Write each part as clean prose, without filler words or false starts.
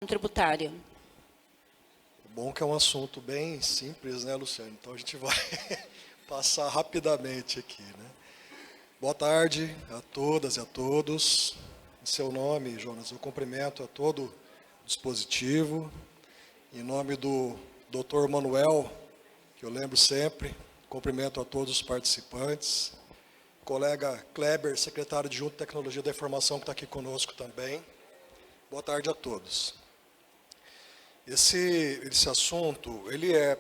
tributária. Bom que é um assunto bem simples, né, Luciano? Então a gente vai passar rapidamente aqui, né? Boa tarde a todas e a todos. Em seu nome, Jonas, eu cumprimento a todo o dispositivo. Em nome do Dr. Manuel, que eu lembro sempre, cumprimento a todos os participantes. Colega Kleber, secretário adjunto de Tecnologia da Informação, que está aqui conosco também. Boa tarde a todos. Esse assunto, ele é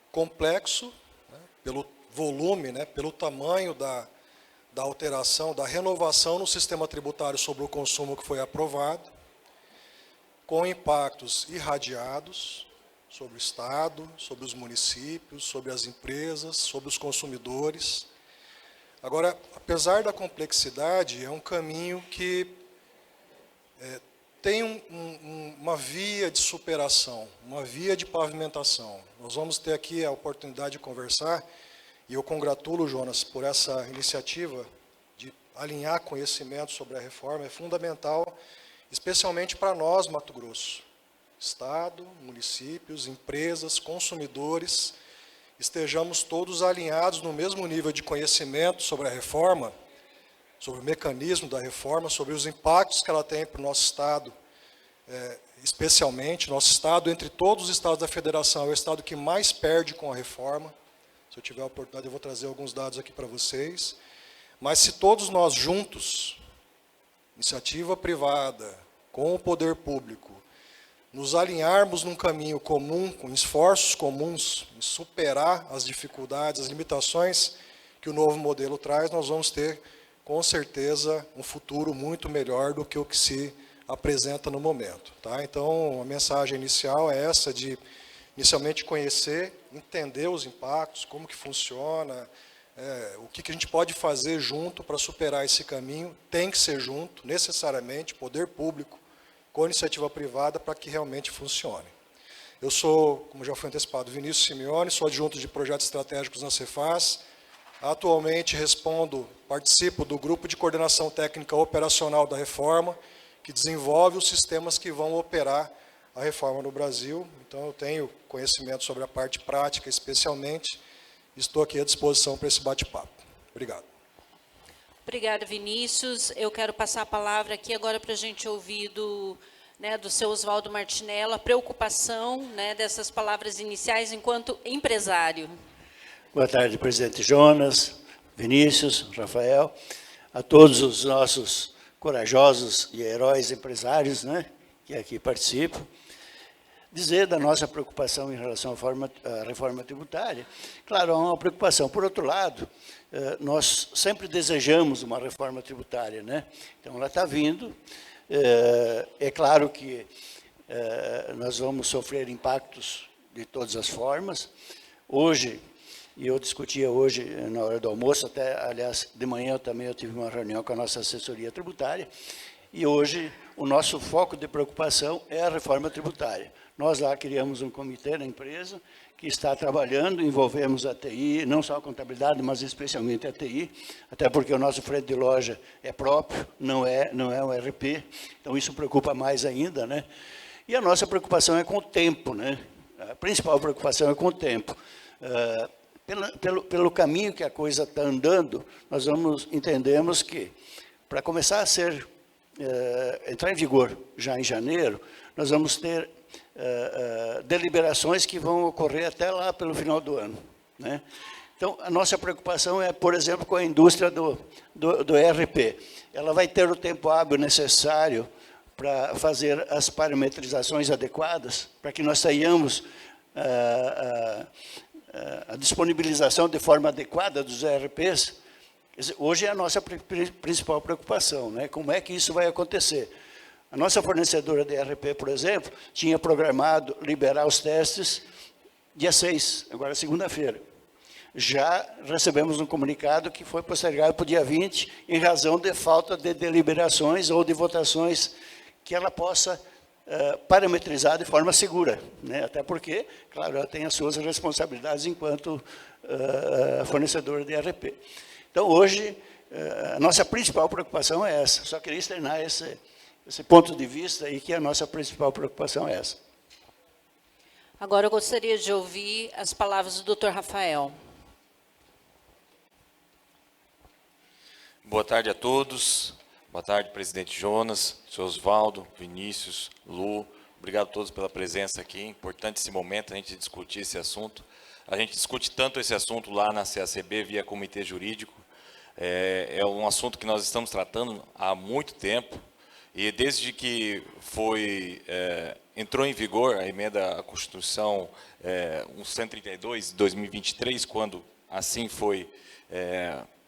complexo, né, pelo volume, né, pelo tamanho da alteração, da renovação no sistema tributário sobre o consumo que foi aprovado, com impactos irradiados sobre o Estado, sobre os municípios, sobre as empresas, sobre os consumidores. Agora, apesar da complexidade, é um caminho que tem uma via de superação, uma via de pavimentação. Nós vamos ter aqui a oportunidade de conversar, e eu congratulo, Jonas, por essa iniciativa de alinhar conhecimento sobre a reforma. É fundamental, especialmente para nós, Mato Grosso, Estado, municípios, empresas, consumidores, estejamos todos alinhados no mesmo nível de conhecimento sobre a reforma, sobre o mecanismo da reforma, sobre os impactos que ela tem para o nosso Estado, especialmente. Nosso Estado, entre todos os Estados da Federação, é o Estado que mais perde com a reforma. Se eu tiver a oportunidade, eu vou trazer alguns dados aqui para vocês. Mas se todos nós juntos, iniciativa privada, com o poder público, nos alinharmos num caminho comum, com esforços comuns, em superar as dificuldades, as limitações que o novo modelo traz, nós vamos ter, com certeza, um futuro muito melhor do que o que se apresenta no momento. Tá? Então, a mensagem inicial é essa de, inicialmente, conhecer, entender os impactos, como que funciona, o que a gente pode fazer junto para superar esse caminho. Tem que ser junto, necessariamente, poder público, com iniciativa privada, para que realmente funcione. Eu sou, como já foi antecipado, Vinícius Simeone, sou adjunto de projetos estratégicos na Cefaz. Atualmente participo do Grupo de Coordenação Técnica Operacional da Reforma, que desenvolve os sistemas que vão operar a reforma no Brasil. Então, eu tenho conhecimento sobre a parte prática, especialmente. Estou aqui à disposição para esse bate-papo. Obrigado. Obrigada, Vinícius. Eu quero passar a palavra aqui agora para a gente ouvir do seu Oswaldo Martinello, a preocupação dessas palavras iniciais enquanto empresário. Boa tarde, presidente Jonas, Vinícius, Rafael, a todos os nossos corajosos e heróis empresários, que aqui participam. Dizer da nossa preocupação em relação à reforma tributária. Claro, há uma preocupação. Por outro lado, nós sempre desejamos uma reforma tributária, Então, ela está vindo. É claro que nós vamos sofrer impactos de todas as formas. Hoje, e eu discutia hoje, na hora do almoço, até, aliás, de manhã eu tive uma reunião com a nossa assessoria tributária, e hoje o nosso foco de preocupação é a reforma tributária. Nós lá criamos um comitê na empresa que está trabalhando, envolvemos a TI, não só a contabilidade, mas especialmente a TI, até porque o nosso frete de loja é próprio, não é um ERP, então isso preocupa mais ainda, E a nossa preocupação é com o tempo, A principal preocupação é com o tempo. Pelo caminho que a coisa está andando, nós entendemos que, para começar a entrar em vigor já em janeiro, nós vamos ter deliberações que vão ocorrer até lá pelo final do ano. Então, a nossa preocupação é, por exemplo, com a indústria do ERP. Ela vai ter o tempo hábil necessário para fazer as parametrizações adequadas, para que nós tenhamos a disponibilização de forma adequada dos ERPs. Hoje é a nossa principal preocupação, Como é que isso vai acontecer? A nossa fornecedora de ERP, por exemplo, tinha programado liberar os testes dia 6, agora segunda-feira. Já recebemos um comunicado que foi postergado para o dia 20, em razão de falta de deliberações ou de votações que ela possa parametrizar de forma segura, Até porque, claro, ela tem as suas responsabilidades enquanto fornecedora de ERP. Então, hoje, a nossa principal preocupação é essa. Só queria externar esse ponto de vista e que a nossa principal preocupação é essa. Agora eu gostaria de ouvir as palavras do Dr. Rafael. Boa tarde a todos. Boa tarde, presidente Jonas, senhor Osvaldo, Vinícius, Lu. Obrigado a todos pela presença aqui. É importante esse momento a gente discutir esse assunto. A gente discute tanto esse assunto lá na CACB via comitê jurídico. É um assunto que nós estamos tratando há muito tempo. E desde que entrou em vigor a emenda à Constituição 132 de 2023, quando assim foi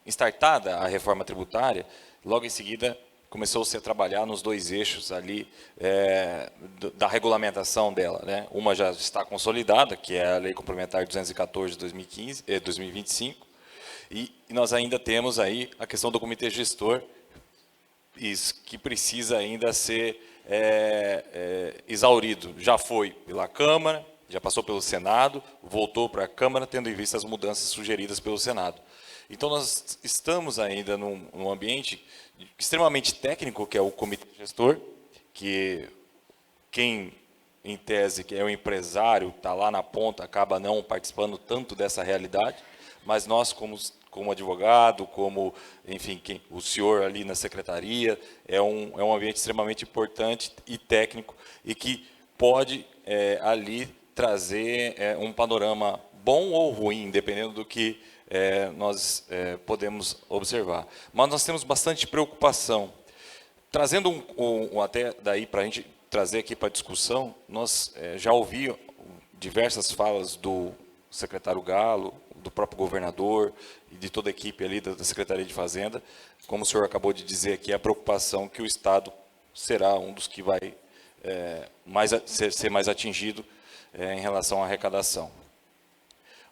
startada a reforma tributária, logo em seguida começou-se a trabalhar nos dois eixos ali da regulamentação dela, né? Uma já está consolidada, que é a Lei Complementar 214 de 2025, e nós ainda temos aí a questão do comitê gestor, que precisa ainda ser exaurido. Já foi pela Câmara, já passou pelo Senado, voltou para a Câmara, tendo em vista as mudanças sugeridas pelo Senado. Então, nós estamos ainda num ambiente extremamente técnico, que é o comitê gestor, que quem, em tese, que é o empresário, está lá na ponta, acaba não participando tanto dessa realidade, mas nós, como advogado, como, enfim, o senhor ali na secretaria, é um ambiente extremamente importante e técnico, e que pode, ali, trazer um panorama bom ou ruim, dependendo do que nós podemos observar. Mas nós temos bastante preocupação. Trazendo até daí para a gente trazer aqui para a discussão, nós já ouvimos diversas falas do secretário Galo, do próprio governador e de toda a equipe ali da Secretaria de Fazenda. Como o senhor acabou de dizer aqui, a preocupação que o Estado será um dos que vai ser mais atingido em relação à arrecadação.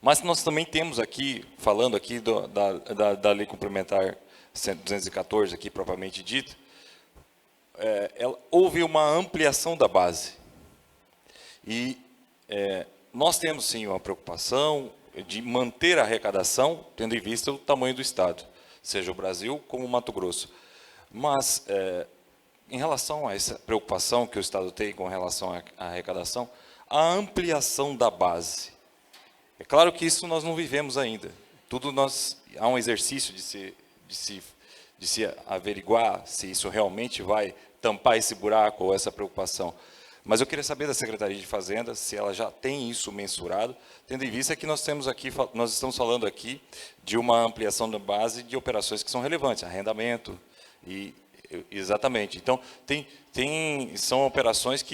Mas nós também temos aqui, falando aqui da Lei Complementar 214, aqui propriamente dita, houve uma ampliação da base. E nós temos, sim, uma preocupação de manter a arrecadação, tendo em vista o tamanho do Estado, seja o Brasil como o Mato Grosso. Mas, em relação a essa preocupação que o Estado tem com relação à arrecadação, a ampliação da base. É claro que isso nós não vivemos ainda. Há um exercício de se averiguar se isso realmente vai tampar esse buraco ou essa preocupação. Mas eu queria saber da Secretaria de Fazenda se ela já tem isso mensurado, tendo em vista que nós estamos falando aqui de uma ampliação da base de operações que são relevantes, arrendamento, exatamente. Então, são operações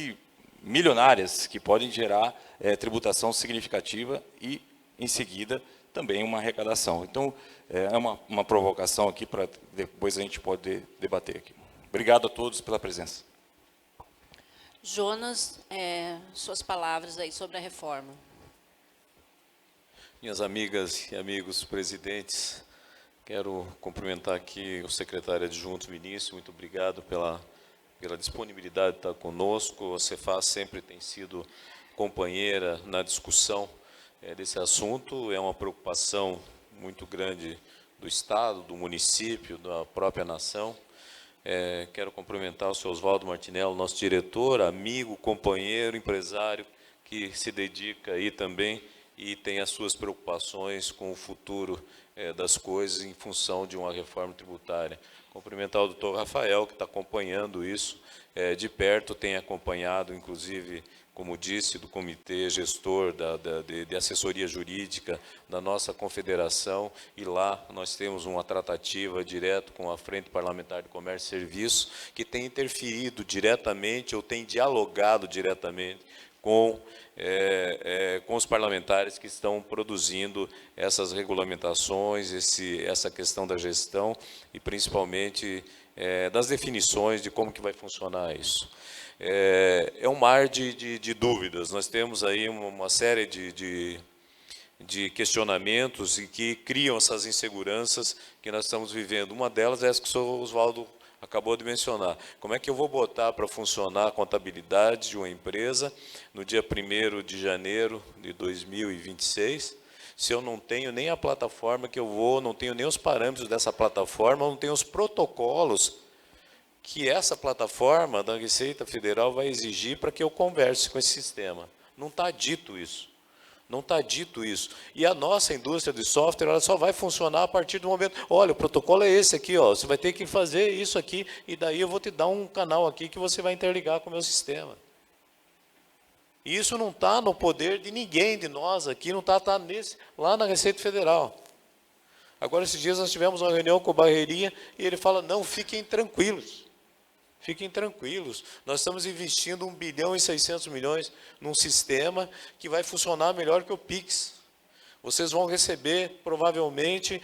milionárias que podem gerar tributação significativa e, em seguida, também uma arrecadação. Então, é uma provocação aqui para depois a gente poder debater aqui. Obrigado a todos pela presença. Jonas, suas palavras aí sobre a reforma. Minhas amigas e amigos presidentes, quero cumprimentar aqui o secretário adjunto Vinícius, muito obrigado pela disponibilidade de estar conosco. A Cefaz sempre tem sido companheira na discussão desse assunto, é uma preocupação muito grande do Estado, do município, da própria nação. Quero cumprimentar o senhor Osvaldo Martinello, nosso diretor, amigo, companheiro, empresário, que se dedica aí também e tem as suas preocupações com o futuro das coisas em função de uma reforma tributária. Cumprimentar o doutor Rafael, que está acompanhando isso de perto, tem acompanhado, inclusive, como disse, do comitê gestor de assessoria jurídica da nossa confederação, e lá nós temos uma tratativa direto com a Frente Parlamentar de Comércio e Serviços, que tem interferido diretamente ou tem dialogado diretamente com os parlamentares que estão produzindo essas regulamentações, essa questão da gestão e, principalmente, das definições de como que vai funcionar isso. É um mar de dúvidas. Nós temos aí uma série de questionamentos e que criam essas inseguranças que nós estamos vivendo. Uma delas é essa que o senhor Osvaldo acabou de mencionar. Como é que eu vou botar para funcionar a contabilidade de uma empresa no dia 1º de janeiro de 2026, se eu não tenho nem a plataforma que eu vou, não tenho nem os parâmetros dessa plataforma, não tenho os protocolos que essa plataforma da Receita Federal vai exigir para que eu converse com esse sistema. Não está dito isso. Não está dito isso. E a nossa indústria de software ela só vai funcionar a partir do momento... Olha, o protocolo é esse aqui, ó, você vai ter que fazer isso aqui, e daí eu vou te dar um canal aqui que você vai interligar com o meu sistema. E isso não está no poder de ninguém de nós aqui, não está lá na Receita Federal. Agora, esses dias nós tivemos uma reunião com o Barreirinha e ele fala, não, fiquem tranquilos. Fiquem tranquilos, nós estamos investindo 1 bilhão e 600 milhões num sistema que vai funcionar melhor que o Pix. Vocês vão receber, provavelmente,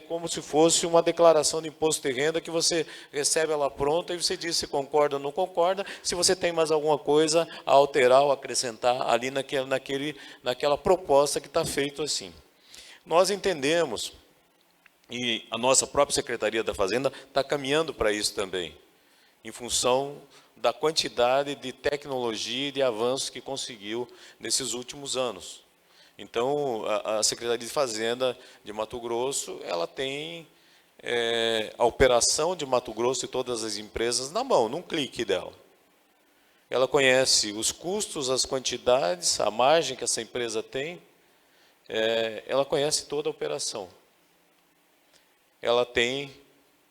como se fosse uma declaração de imposto de renda que você recebe ela pronta e você diz se concorda ou não concorda, se você tem mais alguma coisa a alterar ou acrescentar ali naquela proposta que está feito assim. Nós entendemos, e a nossa própria Secretaria da Fazenda está caminhando para isso também, em função da quantidade de tecnologia e de avanços que conseguiu nesses últimos anos. Então, a Secretaria de Fazenda de Mato Grosso, ela tem a operação de Mato Grosso e todas as empresas na mão, num clique dela. Ela conhece os custos, as quantidades, a margem que essa empresa tem, ela conhece toda a operação.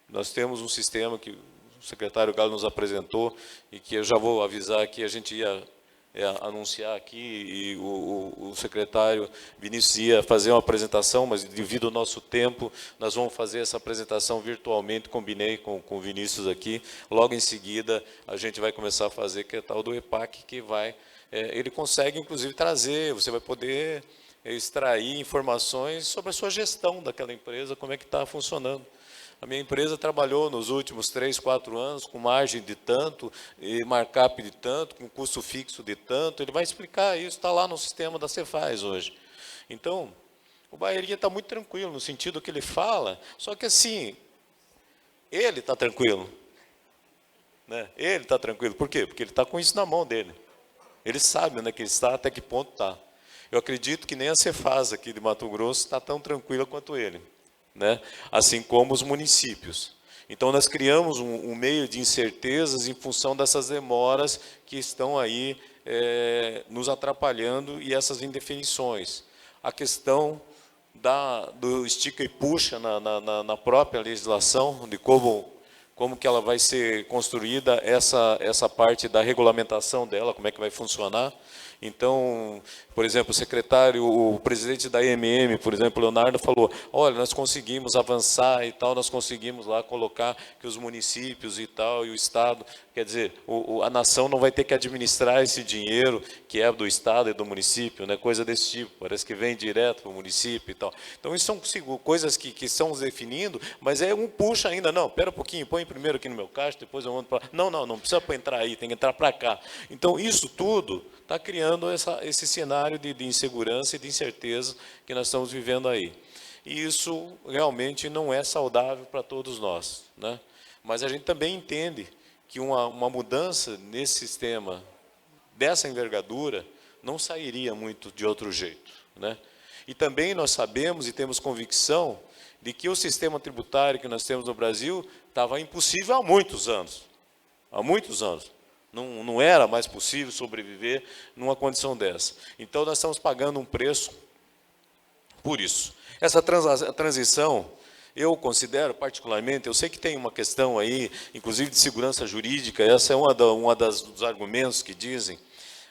Nós temos um sistema que o secretário Galo nos apresentou e que eu já vou avisar que a gente ia anunciar aqui e o secretário Vinícius ia fazer uma apresentação, mas devido ao nosso tempo, nós vamos fazer essa apresentação virtualmente, combinei com o Vinícius aqui, logo em seguida a gente vai começar a fazer, que é tal do EPAC, que ele consegue inclusive trazer, você vai poder extrair informações sobre a sua gestão daquela empresa, como é que está funcionando. A minha empresa trabalhou nos últimos 3, 4 anos com margem de tanto, e markup de tanto, com custo fixo de tanto. Ele vai explicar isso, está lá no sistema da Cefaz hoje. Então, o Barreirinha está muito tranquilo no sentido que ele fala, só que assim, ele está tranquilo. Né? Ele está tranquilo. Por quê? Porque ele está com isso na mão dele. Ele sabe onde é que ele está, até que ponto está. Eu acredito que nem a Cefaz aqui de Mato Grosso está tão tranquila quanto ele. Né? Assim como os municípios. Então, nós criamos um meio de incertezas em função dessas demoras que estão aí nos atrapalhando e essas indefinições. A questão do estica e puxa na própria legislação, de como que ela vai ser construída, essa parte da regulamentação dela, como é que vai funcionar. Então, por exemplo, o presidente da EMM, por exemplo, Leonardo, falou, olha, nós conseguimos avançar e tal, nós conseguimos lá colocar que os municípios e tal, e o Estado, quer dizer, a nação não vai ter que administrar esse dinheiro que é do Estado e do município, né, coisa desse tipo, parece que vem direto para o município e tal. Então, isso são coisas que estão definindo, mas um puxa ainda, não, espera um pouquinho, põe primeiro aqui no meu caixa, depois eu mando para... Não precisa entrar aí, tem que entrar para cá. Então, isso tudo está criando esse cenário de insegurança e de incerteza que nós estamos vivendo aí. E isso realmente não é saudável para todos nós. Né? Mas a gente também entende que uma mudança nesse sistema, dessa envergadura, não sairia muito de outro jeito. Né? E também nós sabemos e temos convicção de que o sistema tributário que nós temos no Brasil estava impossível há muitos anos. Há muitos anos. Não era mais possível sobreviver numa condição dessa. Então, nós estamos pagando um preço por isso. Essa transição, eu considero particularmente, eu sei que tem uma questão aí, inclusive de segurança jurídica, essa é dos argumentos que dizem,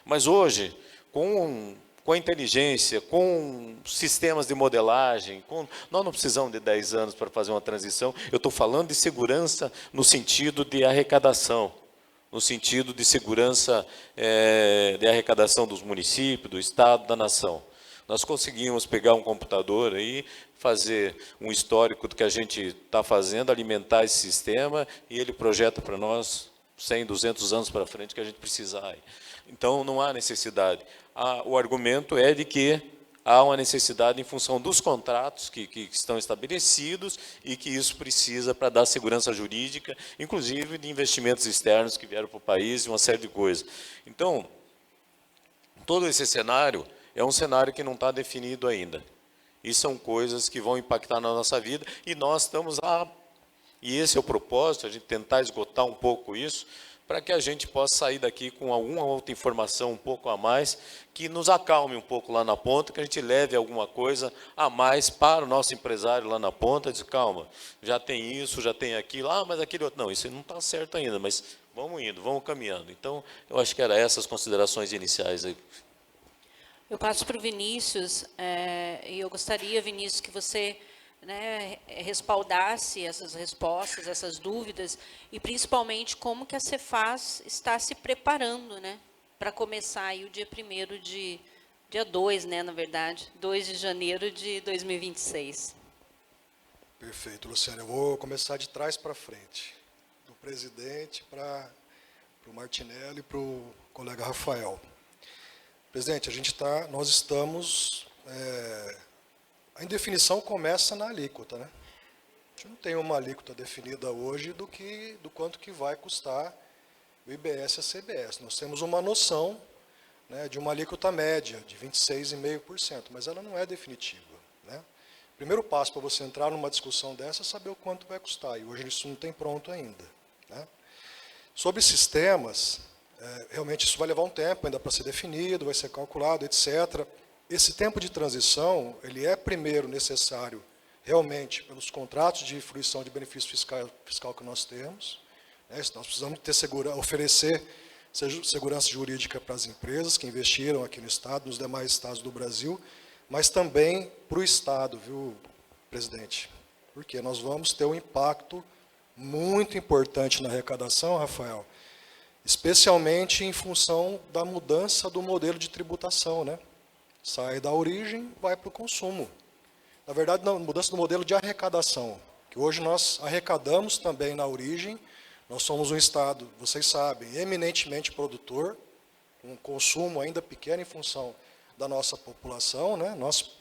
mas hoje, com a inteligência, com sistemas de modelagem, nós não precisamos de 10 anos para fazer uma transição, eu estou falando de segurança no sentido de arrecadação, no sentido de segurança de arrecadação dos municípios, do Estado, da nação. Nós conseguimos pegar um computador aí, fazer um histórico do que a gente está fazendo, alimentar esse sistema, e ele projeta para nós 100, 200 anos para frente que a gente precisar. Então, não há necessidade. O argumento é de que há uma necessidade em função dos contratos que estão estabelecidos e que isso precisa para dar segurança jurídica, inclusive de investimentos externos que vieram para o país e uma série de coisas. Então, todo esse cenário é um cenário que não está definido ainda. E são coisas que vão impactar na nossa vida e nós estamos E esse é o propósito, a gente tentar esgotar um pouco isso, para que a gente possa sair daqui com alguma outra informação um pouco a mais, que nos acalme um pouco lá na ponta, que a gente leve alguma coisa a mais para o nosso empresário lá na ponta, diz, calma, já tem isso, já tem aquilo, mas aquele outro, não, isso não está certo ainda, mas vamos indo, vamos caminhando. Então, eu acho que eram essas considerações iniciais aí. Eu passo para o Vinícius, e eu gostaria, Vinícius, que você, né, respaldasse essas respostas, essas dúvidas, e principalmente como que a Cefaz está se preparando, né, para começar aí o dia 1º de... dia 2, né, na verdade, 2 de janeiro de 2026. Perfeito, Luciano. Eu vou começar de trás para frente, do presidente para o Martinelli e para o colega Rafael. Presidente, nós estamos... a indefinição começa na alíquota, né? A gente não tem uma alíquota definida hoje do quanto que vai custar o IBS e a CBS. Nós temos uma noção, né, de uma alíquota média de 26,5%, mas ela não é definitiva, né? O primeiro passo para você entrar numa discussão dessa é saber o quanto vai custar, e hoje isso não tem pronto ainda, né? Sobre sistemas, realmente isso vai levar um tempo ainda para ser definido, vai ser calculado, etc. Esse tempo de transição, ele é primeiro necessário, realmente, pelos contratos de fruição de benefício fiscal que nós temos, né? Nós precisamos oferecer segurança jurídica para as empresas que investiram aqui no Estado, nos demais estados do Brasil, mas também para o Estado, viu, presidente? Porque nós vamos ter um impacto muito importante na arrecadação, Rafael, especialmente em função da mudança do modelo de tributação, né? Sai da origem, vai para o consumo. Na verdade, não, mudança do modelo de arrecadação, que hoje nós arrecadamos também na origem. Nós somos um Estado, vocês sabem, eminentemente produtor, um consumo ainda pequeno em função da nossa população, né? Nós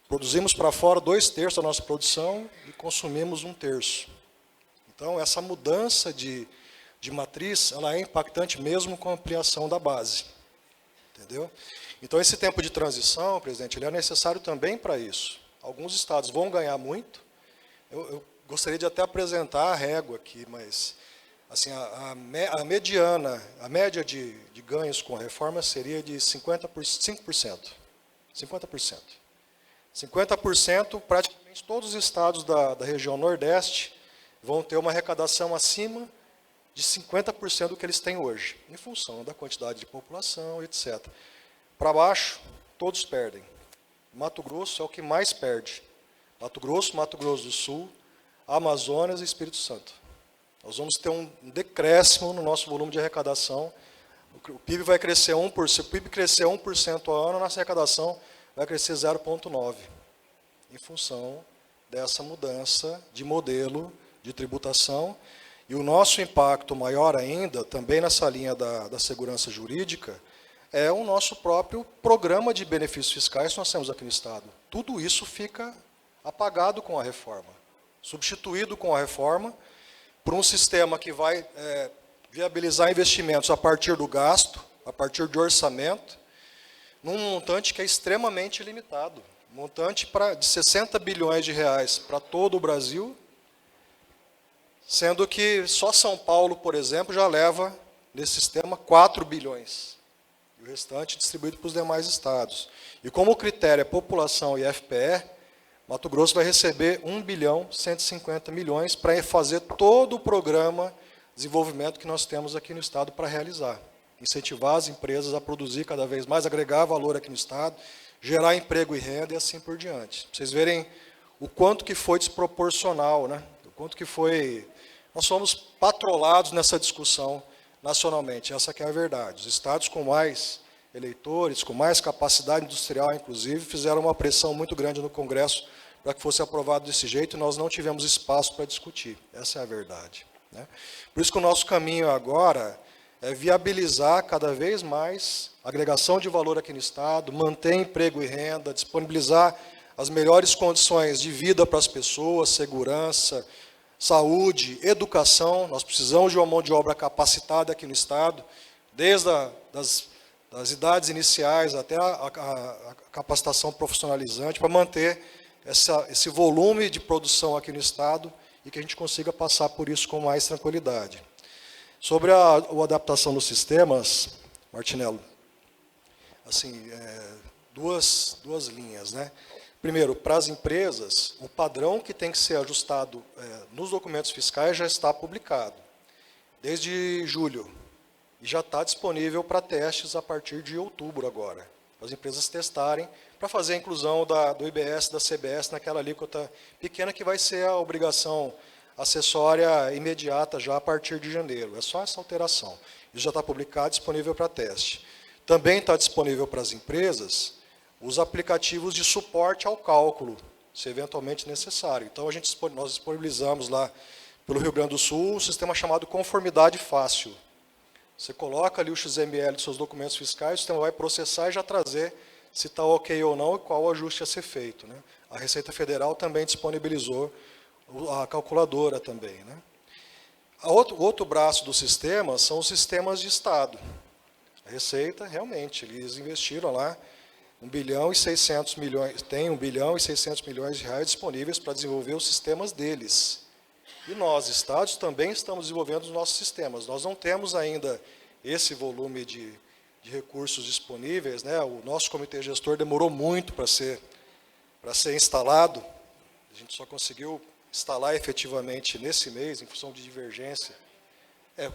produzimos para fora 2/3 da nossa produção e consumimos 1/3. Então, essa mudança de matriz, ela é impactante mesmo com a ampliação da base. Entendeu? Então, esse tempo de transição, presidente, ele é necessário também para isso. Alguns estados vão ganhar muito. Eu gostaria de até apresentar a régua aqui, mas assim, a média de ganhos com a reforma seria de 5%. 50%, praticamente todos os estados da região Nordeste vão ter uma arrecadação acima de 50% do que eles têm hoje, em função da quantidade de população, etc. Para baixo, todos perdem. Mato Grosso é o que mais perde. Mato Grosso do Sul, Amazonas e Espírito Santo. Nós vamos ter um decréscimo no nosso volume de arrecadação. O PIB vai crescer 1%. Se o PIB crescer 1% ao ano, a nossa arrecadação vai crescer 0,9%, em função dessa mudança de modelo de tributação. E o nosso impacto maior ainda, também nessa linha da segurança jurídica, é o nosso próprio programa de benefícios fiscais que nós temos aqui no Estado. Tudo isso fica apagado com a reforma, substituído com a reforma por um sistema que vai viabilizar investimentos a partir do gasto, a partir de orçamento, num montante que é extremamente limitado. Um montante de 60 bilhões de reais para todo o Brasil, sendo que só São Paulo, por exemplo, já leva, nesse sistema, 4 bilhões. E o restante distribuído para os demais estados. E como o critério é população e FPE, Mato Grosso vai receber 1,150 bilhão para fazer todo o programa de desenvolvimento que nós temos aqui no Estado para realizar. Incentivar as empresas a produzir cada vez mais, agregar valor aqui no Estado, gerar emprego e renda e assim por diante. Pra vocês verem o quanto que foi desproporcional, né? O quanto que foi... Nós somos patrolados nessa discussão nacionalmente, essa que é a verdade. Os estados com mais eleitores, com mais capacidade industrial, inclusive, fizeram uma pressão muito grande no Congresso para que fosse aprovado desse jeito, e nós não tivemos espaço para discutir. Essa é a verdade, né? Por isso que o nosso caminho agora é viabilizar cada vez mais a agregação de valor aqui no Estado, manter emprego e renda, disponibilizar as melhores condições de vida para as pessoas, segurança, saúde, educação. Nós precisamos de uma mão de obra capacitada aqui no Estado, desde das idades iniciais até a capacitação profissionalizante, para manter esse volume de produção aqui no Estado e que a gente consiga passar por isso com mais tranquilidade. Sobre a adaptação dos sistemas, Martinello, assim, duas linhas, né? Primeiro, para as empresas, o padrão que tem que ser ajustado nos documentos fiscais já está publicado, desde julho, e já está disponível para testes a partir de outubro agora, para as empresas testarem, para fazer a inclusão do IBS, da CBS, naquela alíquota pequena que vai ser a obrigação acessória imediata já a partir de janeiro. É só essa alteração. Isso já está publicado, disponível para teste. Também está disponível para as empresas os aplicativos de suporte ao cálculo, se eventualmente necessário. Então, nós disponibilizamos lá pelo Rio Grande do Sul um sistema chamado Conformidade Fácil. Você coloca ali o XML dos seus documentos fiscais, o sistema vai processar e já trazer se está ok ou não e qual o ajuste a ser feito, né? A Receita Federal também disponibilizou a calculadora também, né? Outro braço do sistema são os sistemas de Estado. A Receita, realmente, eles investiram lá 1 bilhão e 600 milhões, tem 1 bilhão e 600 milhões de reais disponíveis para desenvolver os sistemas deles. E nós, Estados, também estamos desenvolvendo os nossos sistemas. Nós não temos ainda esse volume de recursos disponíveis, né? O nosso comitê gestor demorou muito para ser instalado. A gente só conseguiu instalar efetivamente nesse mês, em função de divergência.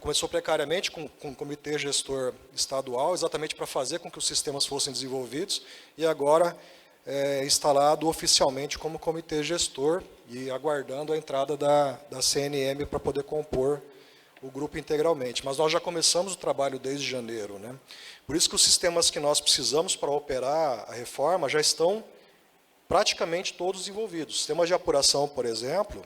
Começou precariamente com o comitê gestor estadual, exatamente para fazer com que os sistemas fossem desenvolvidos, e agora instalado oficialmente como comitê gestor e aguardando a entrada da CNM para poder compor o grupo integralmente. Mas nós já começamos o trabalho desde janeiro, né? Por isso que os sistemas que nós precisamos para operar a reforma já estão praticamente todos desenvolvidos. Sistemas de apuração, por exemplo,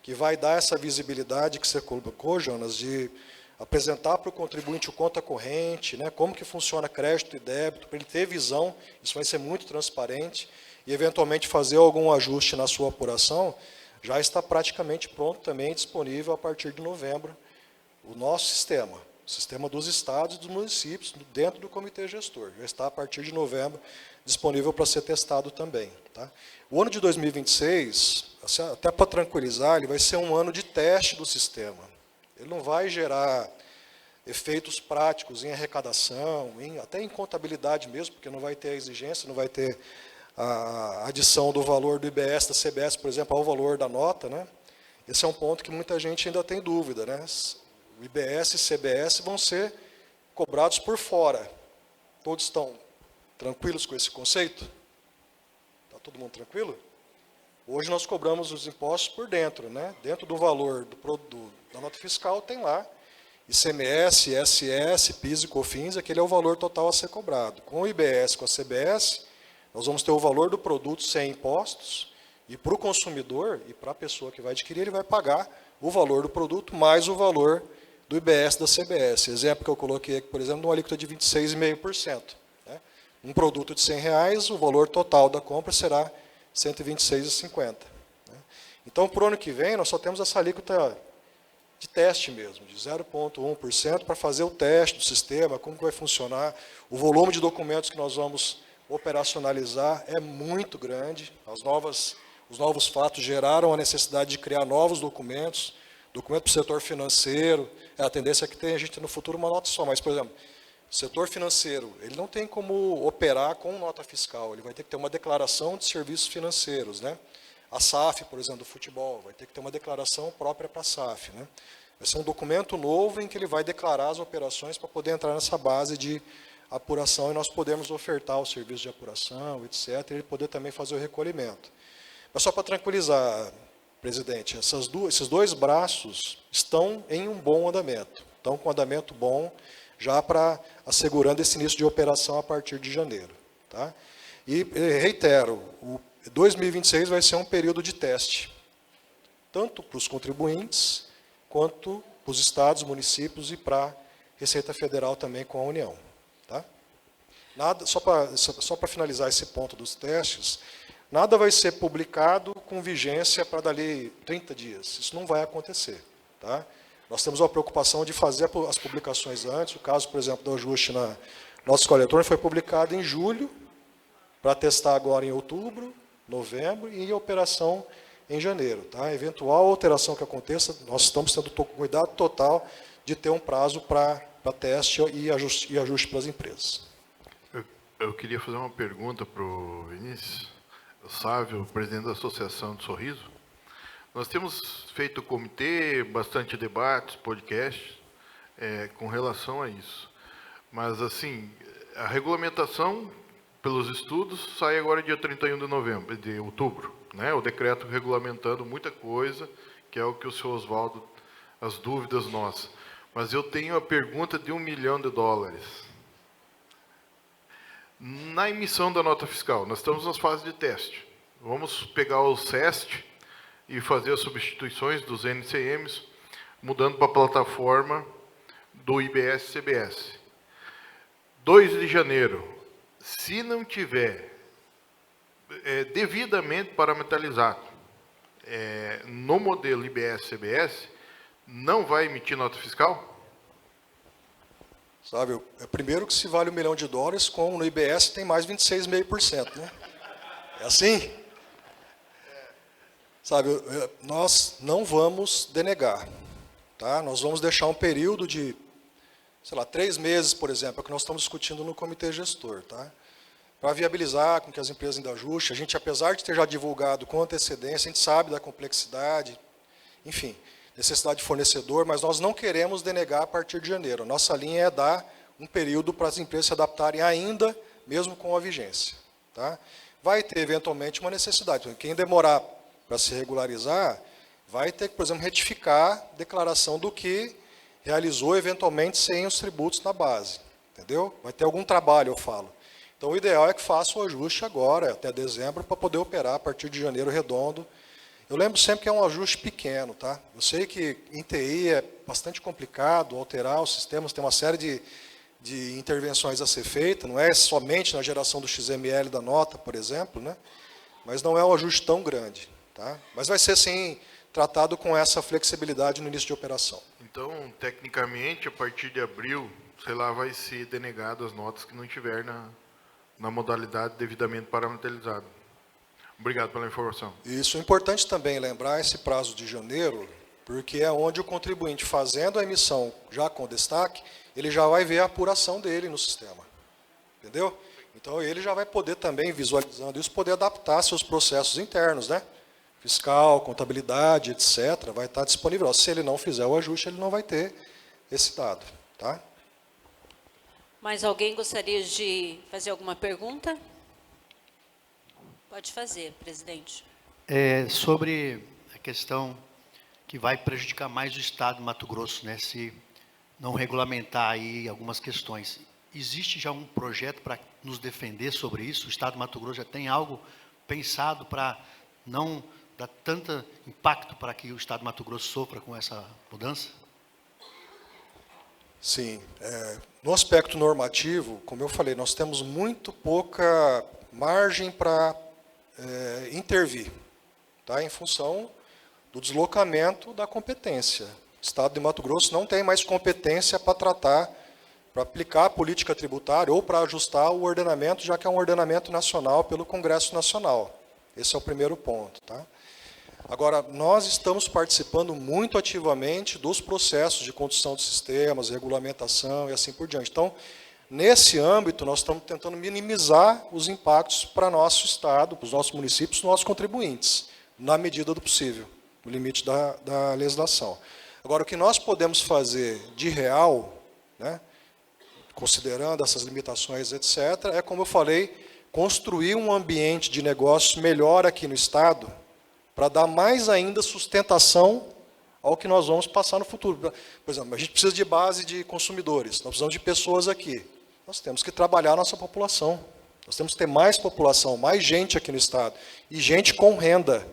que vai dar essa visibilidade que você colocou, Jonas, de apresentar para o contribuinte o conta corrente, né, como que funciona crédito e débito, para ele ter visão, isso vai ser muito transparente, e eventualmente fazer algum ajuste na sua apuração, já está praticamente pronto também, disponível a partir de novembro, o nosso sistema, o sistema dos estados e dos municípios, dentro do comitê gestor, já está a partir de novembro disponível para ser testado também. Tá? O ano de 2026, até para tranquilizar, ele vai ser um ano de teste do sistema. Ele não vai gerar efeitos práticos em arrecadação, até em contabilidade mesmo, porque não vai ter a exigência, não vai ter a adição do valor do IBS, da CBS, por exemplo, ao valor da nota, né? Esse é um ponto que muita gente ainda tem dúvida, né? O IBS e CBS vão ser cobrados por fora. Todos estão tranquilos com esse conceito? Está todo mundo tranquilo? Hoje nós cobramos os impostos por dentro, né? Dentro do valor da nota fiscal tem lá ICMS, ISS, PIS e COFINS, aquele é o valor total a ser cobrado. Com o IBS, com a CBS, nós vamos ter o valor do produto sem impostos, e para o consumidor e para a pessoa que vai adquirir, ele vai pagar o valor do produto mais o valor do IBS da CBS. Exemplo que eu coloquei aqui, por exemplo, de uma alíquota de 26,5%. Né? Um produto de R$100, o valor total da compra será R$ 126,50. Né? Então, para o ano que vem, nós só temos essa alíquota de teste mesmo, de 0,1% para fazer o teste do sistema, como que vai funcionar. O volume de documentos que nós vamos operacionalizar é muito grande. Os novos fatos geraram a necessidade de criar novos documentos, documento para o setor financeiro. A tendência é que tenha a gente no futuro uma nota só, mas, por exemplo, o setor financeiro, ele não tem como operar com nota fiscal, ele vai ter que ter uma declaração de serviços financeiros, né? A SAF, por exemplo, do futebol, vai ter que ter uma declaração própria para a SAF, né? Vai ser um documento novo em que ele vai declarar as operações para poder entrar nessa base de apuração e nós podemos ofertar o serviço de apuração, etc., e ele poder também fazer o recolhimento. Mas só para tranquilizar, presidente, esses dois braços estão em um bom andamento, estão com andamento bom, já para assegurando esse início de operação a partir de janeiro. Tá? E reitero, o 2026 vai ser um período de teste, tanto para os contribuintes, quanto para os estados, municípios e para a Receita Federal também com a União. Tá? Só para finalizar esse ponto dos testes, nada vai ser publicado com vigência para dali 30 dias. Isso não vai acontecer. Tá? Nós temos uma preocupação de fazer as publicações antes. O caso, por exemplo, do ajuste na nossa escola eletrônica foi publicado em julho, para testar agora em outubro, novembro, e em operação em janeiro. Tá? Eventual alteração que aconteça, nós estamos tendo cuidado total de ter um prazo para teste e ajuste para as empresas. Eu queria fazer uma pergunta para o Vinícius Sávio, presidente da Associação de Sorriso. Nós temos feito comitê, bastante debates, podcasts, com relação a isso. Mas, assim, a regulamentação, pelos estudos, sai agora dia 31 de outubro, né? O decreto regulamentando muita coisa, que é o que o senhor Oswaldo, as dúvidas nossas. Mas eu tenho a pergunta de $1 milhão. Na emissão da nota fiscal, nós estamos nas fases de teste. Vamos pegar o SEST e fazer as substituições dos NCMs, mudando para a plataforma do IBS-CBS. 2 de janeiro, se não tiver devidamente parametralizado no modelo IBS-CBS, não vai emitir nota fiscal? Sabe, primeiro que se vale $1 milhão, como no IBS tem mais 26,5%, né? É assim? Sabe, nós não vamos denegar, tá? Nós vamos deixar um período de, sei lá, 3 meses, por exemplo, é o que nós estamos discutindo no comitê gestor, tá? Para viabilizar com que as empresas ainda ajustem. A gente, apesar de ter já divulgado com antecedência, a gente sabe da complexidade, enfim, necessidade de fornecedor, mas nós não queremos denegar a partir de janeiro. Nossa linha é dar um período para as empresas se adaptarem ainda, mesmo com a vigência. Tá? Vai ter, eventualmente, uma necessidade. Quem demorar para se regularizar, vai ter que, por exemplo, retificar a declaração do que realizou, eventualmente, sem os tributos na base. Entendeu? Vai ter algum trabalho, eu falo. Então, o ideal é que faça o ajuste agora, até dezembro, para poder operar a partir de janeiro redondo. Eu lembro sempre que é um ajuste pequeno, tá? Eu sei que em TI é bastante complicado alterar os sistemas, tem uma série de intervenções a ser feita, não é somente na geração do XML da nota, por exemplo, né? Mas não é um ajuste tão grande, tá? Mas vai ser, sim, tratado com essa flexibilidade no início de operação. Então, tecnicamente, a partir de abril, sei lá, vai ser denegado as notas que não tiver na modalidade devidamente parametrizada. Obrigado pela informação. Isso é importante também lembrar esse prazo de janeiro, porque é onde o contribuinte, fazendo a emissão já com destaque, ele já vai ver a apuração dele no sistema. Entendeu? Então, ele já vai poder também, visualizando isso, poder adaptar seus processos internos, né? Fiscal, contabilidade, etc. Vai estar disponível. Se ele não fizer o ajuste, ele não vai ter esse dado. Tá? Mais alguém gostaria de fazer alguma pergunta? Pode fazer, presidente. Sobre a questão que vai prejudicar mais o Estado de Mato Grosso, né, se não regulamentar aí algumas questões. Existe já um projeto para nos defender sobre isso? O Estado de Mato Grosso já tem algo pensado para não dar tanto impacto para que o Estado de Mato Grosso sofra com essa mudança? Sim. No aspecto normativo, como eu falei, nós temos muito pouca margem para intervir, tá? Em função do deslocamento da competência. O Estado de Mato Grosso não tem mais competência para tratar, para aplicar a política tributária ou para ajustar o ordenamento, já que é um ordenamento nacional pelo Congresso Nacional. Esse é o primeiro ponto. Tá? Agora, nós estamos participando muito ativamente dos processos de condução de sistemas, regulamentação e assim por diante. Então, nesse âmbito, nós estamos tentando minimizar os impactos para nosso Estado, para os nossos municípios, nossos contribuintes, na medida do possível, no limite da legislação. Agora, o que nós podemos fazer de real, né, considerando essas limitações, etc., é, como eu falei, construir um ambiente de negócios melhor aqui no Estado, para dar mais ainda sustentação ao que nós vamos passar no futuro. Por exemplo, a gente precisa de base de consumidores, nós precisamos de pessoas aqui. Nós temos que trabalhar a nossa população. Nós temos que ter mais população, mais gente aqui no Estado. E gente com renda.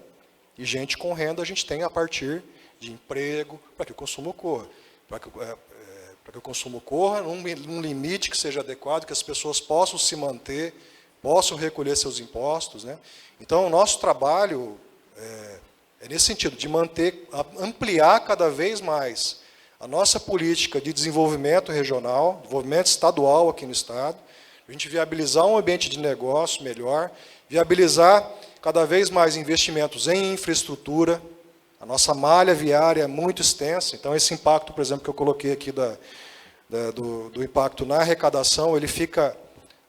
E gente com renda a gente tem a partir de emprego, para que o consumo corra. Para que o consumo corra num limite que seja adequado, que as pessoas possam se manter, possam recolher seus impostos. Né? Então, o nosso trabalho é nesse sentido, de ampliar cada vez mais a nossa política de desenvolvimento regional, desenvolvimento estadual aqui no Estado. a gente viabilizar um ambiente de negócio melhor, viabilizar cada vez mais investimentos em infraestrutura. A nossa malha viária é muito extensa, então esse impacto, por exemplo, que eu coloquei aqui do impacto na arrecadação, ele fica,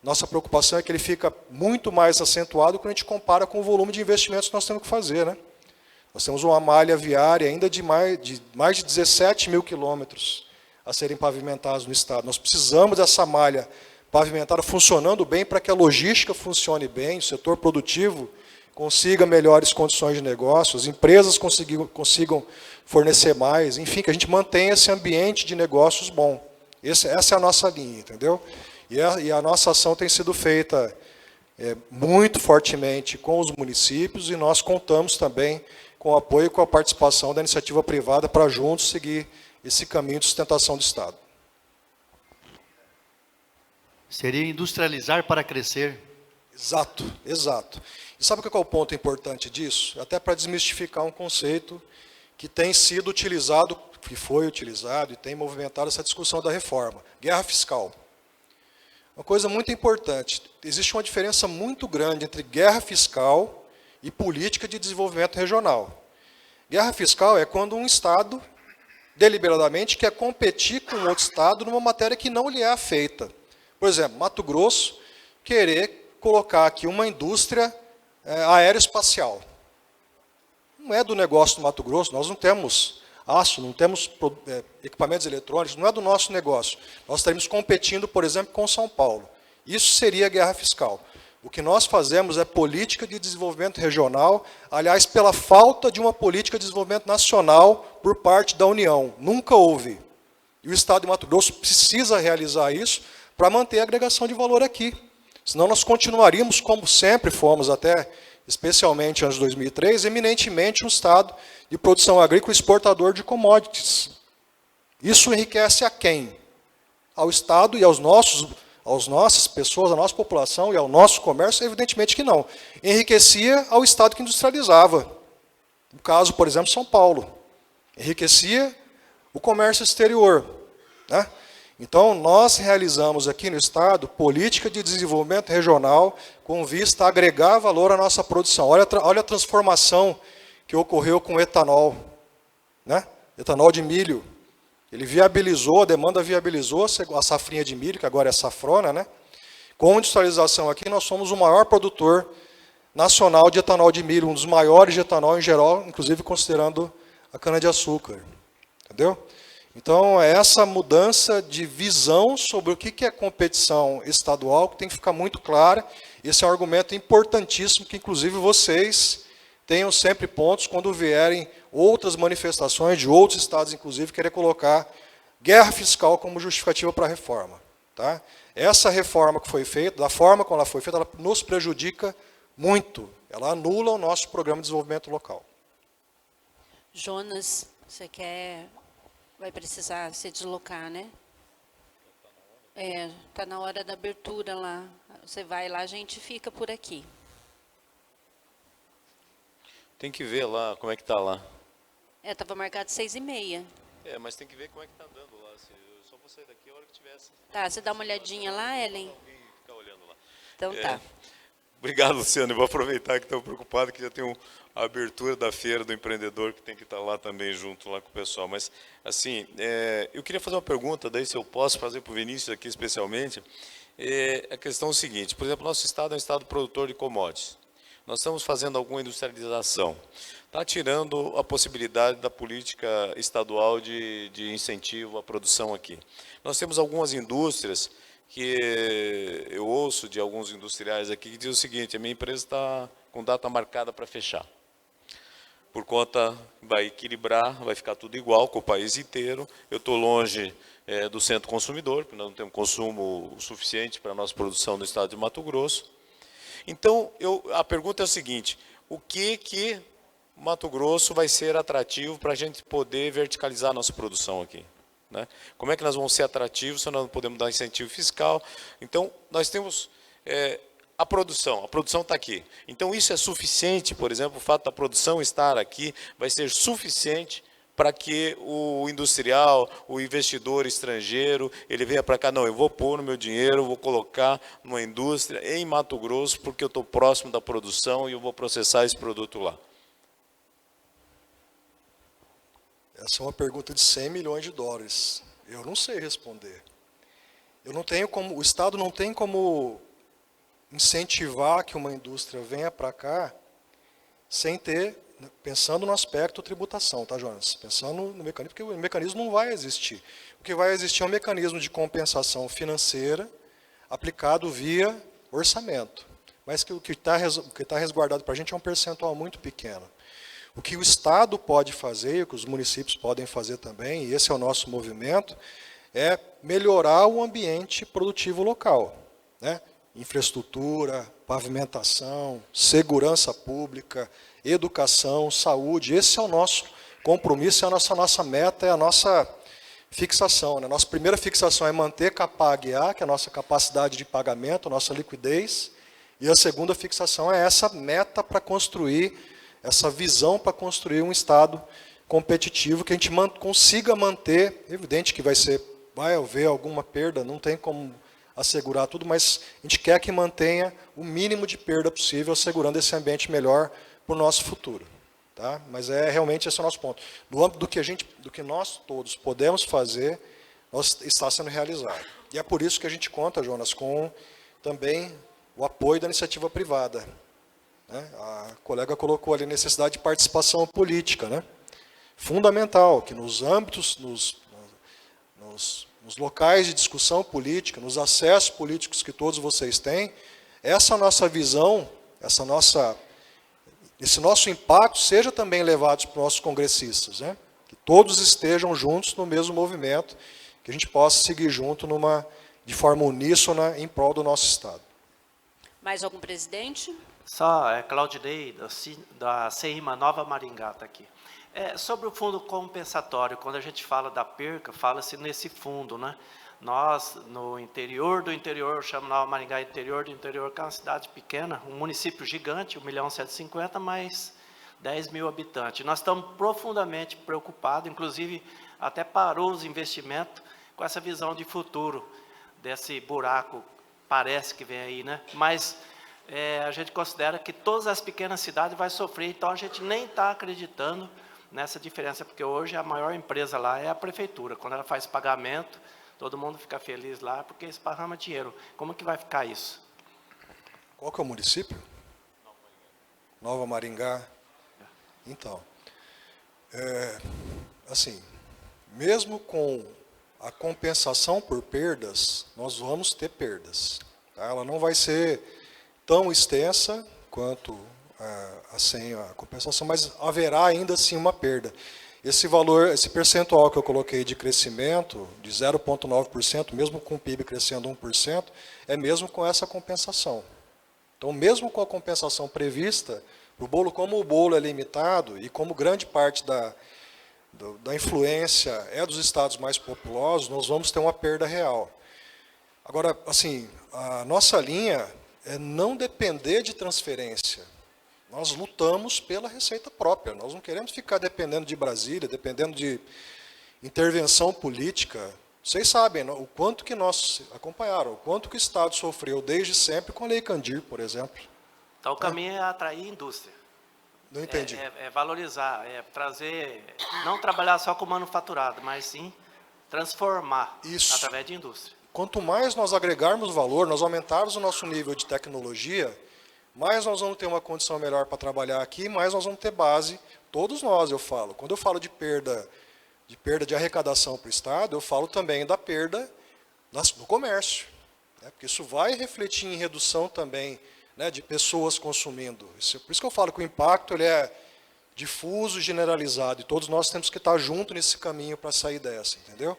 nossa preocupação é que ele fica muito mais acentuado quando a gente compara com o volume de investimentos que nós temos que fazer, né? Nós temos uma malha viária ainda de mais de 17 mil quilômetros a serem pavimentados no estado. Nós precisamos dessa malha pavimentada funcionando bem para que a logística funcione bem, o setor produtivo consiga melhores condições de negócio, as empresas consigam fornecer mais, enfim, que a gente mantenha esse ambiente de negócios bom. Essa é a nossa linha, entendeu? E a nossa ação tem sido feita muito fortemente com os municípios e nós contamos também com o apoio e com a participação da iniciativa privada para juntos seguir esse caminho de sustentação do Estado. Seria industrializar para crescer. Exato, exato. E sabe qual é o ponto importante disso? Até para desmistificar um conceito que tem sido utilizado, que foi utilizado e tem movimentado essa discussão da reforma. Guerra fiscal. Uma coisa muito importante, existe uma diferença muito grande entre guerra fiscal e política de desenvolvimento regional. Guerra fiscal é quando um Estado, deliberadamente, quer competir com outro Estado numa matéria que não lhe é afeita. Por exemplo, Mato Grosso querer colocar aqui uma indústria aeroespacial. Não é do negócio do Mato Grosso, nós não temos aço, não temos equipamentos eletrônicos, não é do nosso negócio. Nós estaríamos competindo, por exemplo, com São Paulo. Isso seria guerra fiscal. O que nós fazemos é política de desenvolvimento regional, aliás, pela falta de uma política de desenvolvimento nacional por parte da União. Nunca houve. E o Estado de Mato Grosso precisa realizar isso para manter a agregação de valor aqui. Senão nós continuaríamos, como sempre fomos até, especialmente antes de 2003, eminentemente um Estado de produção agrícola exportador de commodities. Isso enriquece a quem? Ao Estado e aos nossas pessoas, à nossa população e ao nosso comércio? Evidentemente que não. Enriquecia ao Estado que industrializava. No caso, por exemplo, São Paulo. Enriquecia o comércio exterior, né? Então, nós realizamos aqui no Estado política de desenvolvimento regional com vista a agregar valor à nossa produção. Olha a transformação que ocorreu com o etanol, né? Etanol de milho. Ele viabilizou, a demanda viabilizou a safrinha de milho, que agora é safrona, né? Com industrialização aqui, nós somos o maior produtor nacional de etanol de milho, um dos maiores de etanol em geral, inclusive considerando a cana-de-açúcar. Entendeu? Então, é essa mudança de visão sobre o que é competição estadual que tem que ficar muito clara. Esse é um argumento importantíssimo que, inclusive, vocês tenham sempre pontos quando vierem outras manifestações de outros estados, inclusive, querer colocar guerra fiscal como justificativa para a reforma. Tá? Essa reforma que foi feita, da forma como ela foi feita, ela nos prejudica muito. Ela anula o nosso programa de desenvolvimento local. Jonas, você vai precisar se deslocar, né? Está na hora da abertura lá. Você vai lá, a gente fica por aqui. Tem que ver lá, como é que está lá. Estava marcado 6h30. Mas tem que ver como é que está andando lá. Eu só vou sair daqui a hora que tivesse. Tá, você dá uma olhadinha lá, Ellen? Alguém ficar olhando lá. Então tá. Obrigado, Luciano. Eu vou aproveitar que estou preocupado, que já tem a abertura da feira do empreendedor, que tem que estar lá também, junto lá com o pessoal. Mas, assim, eu queria fazer uma pergunta, daí se eu posso fazer para o Vinícius aqui especialmente. A questão é o seguinte, por exemplo, nosso estado é um estado produtor de commodities. Nós estamos fazendo alguma industrialização. Está tirando a possibilidade da política estadual de incentivo à produção aqui. Nós temos algumas indústrias que eu ouço de alguns industriais aqui que dizem o seguinte: a minha empresa está com data marcada para fechar. Por conta, vai equilibrar, vai ficar tudo igual com o país inteiro. Eu estou longe do centro consumidor, porque nós não temos consumo suficiente para a nossa produção no estado de Mato Grosso. Então, a pergunta é o seguinte: o que Mato Grosso vai ser atrativo para a gente poder verticalizar a nossa produção aqui? Né? Como é que nós vamos ser atrativos se nós não podemos dar incentivo fiscal? Então, nós temos a produção está aqui. Então, isso é suficiente, por exemplo, o fato da produção estar aqui vai ser suficiente para que o industrial, o investidor estrangeiro, ele venha para cá, não, eu vou pôr no meu dinheiro, vou colocar numa indústria em Mato Grosso, porque eu estou próximo da produção e eu vou processar esse produto lá? Essa é uma pergunta de 100 milhões de dólares. Eu não sei responder. Eu não tenho como, o Estado não tem como incentivar que uma indústria venha para cá sem ter, pensando no aspecto tributação, tá, Jonas? Pensando no mecanismo, porque o mecanismo não vai existir. O que vai existir é um mecanismo de compensação financeira aplicado via orçamento. Mas que o que está resguardado para a gente é um percentual muito pequeno. O que o Estado pode fazer, e o que os municípios podem fazer também, e esse é o nosso movimento, é melhorar o ambiente produtivo local, né? Infraestrutura, pavimentação, segurança pública, educação, saúde. Esse é o nosso compromisso, é a nossa meta, é a nossa fixação, né? Nossa primeira fixação é manter CAPAG-A, que é a nossa capacidade de pagamento, a nossa liquidez, e a segunda fixação é essa meta para construir, essa visão para construir um Estado competitivo, que a gente consiga manter, evidente que vai haver alguma perda, não tem como assegurar tudo, mas a gente quer que mantenha o mínimo de perda possível, assegurando esse ambiente melhor para o nosso futuro. Tá? Mas realmente esse é o nosso ponto. No âmbito do que nós todos podemos fazer, está sendo realizado. E é por isso que a gente conta, Jonas, com também o apoio da iniciativa privada. Né? A colega colocou ali a necessidade de participação política, né? Fundamental, que nos âmbitos, nos locais de discussão política, nos acessos políticos que todos vocês têm, essa nossa visão, esse nosso impacto seja também levado para os nossos congressistas, né? Que todos estejam juntos no mesmo movimento, que a gente possa seguir junto de forma uníssona em prol do nosso Estado. Mais algum presidente? Só, Claudinei, da CIMA Nova Maringá, está aqui. Sobre o fundo compensatório, quando a gente fala da perca, fala-se nesse fundo, né? Nós, no interior do interior, chamo Nova Maringá interior do interior, que é uma cidade pequena, um município gigante, 1.750.000, mais 10 mil habitantes. Nós estamos profundamente preocupados, inclusive até parou os investimentos com essa visão de futuro, desse buraco, parece que vem aí, né? Mas a gente considera que todas as pequenas cidades vão sofrer, então a gente nem está acreditando nessa diferença, porque hoje a maior empresa lá é a prefeitura. Quando ela faz pagamento, todo mundo fica feliz lá, porque esparrama dinheiro. Como que vai ficar isso? Qual que é o município? Nova Maringá. Então, assim, mesmo com a compensação por perdas, nós vamos ter perdas. Tá? Ela não vai ser tão extensa quanto a compensação, mas haverá ainda assim uma perda. Esse valor, esse percentual que eu coloquei de crescimento, de 0,9%, mesmo com o PIB crescendo 1%, é mesmo com essa compensação. Então, mesmo com a compensação prevista, o bolo, como o bolo é limitado e como grande parte da influência é dos estados mais populosos, nós vamos ter uma perda real. Agora, assim, a nossa linha é não depender de transferência. Nós lutamos pela receita própria. Nós não queremos ficar dependendo de Brasília, dependendo de intervenção política. Vocês sabem o quanto que nós acompanharam, o quanto que o Estado sofreu desde sempre com a Lei Candir, por exemplo. Então, o caminho é atrair indústria. Não entendi. É valorizar, trazer, não trabalhar só com manufaturado, mas sim transformar através de indústria. Quanto mais nós agregarmos valor, nós aumentarmos o nosso nível de tecnologia, mais nós vamos ter uma condição melhor para trabalhar aqui, mais nós vamos ter base, todos nós, eu falo. Quando eu falo de perda de arrecadação para o Estado, eu falo também da perda do comércio. Né? Porque isso vai refletir em redução também, né, de pessoas consumindo. Por isso que eu falo que o impacto ele é difuso, generalizado, e todos nós temos que estar juntos nesse caminho para sair dessa, entendeu?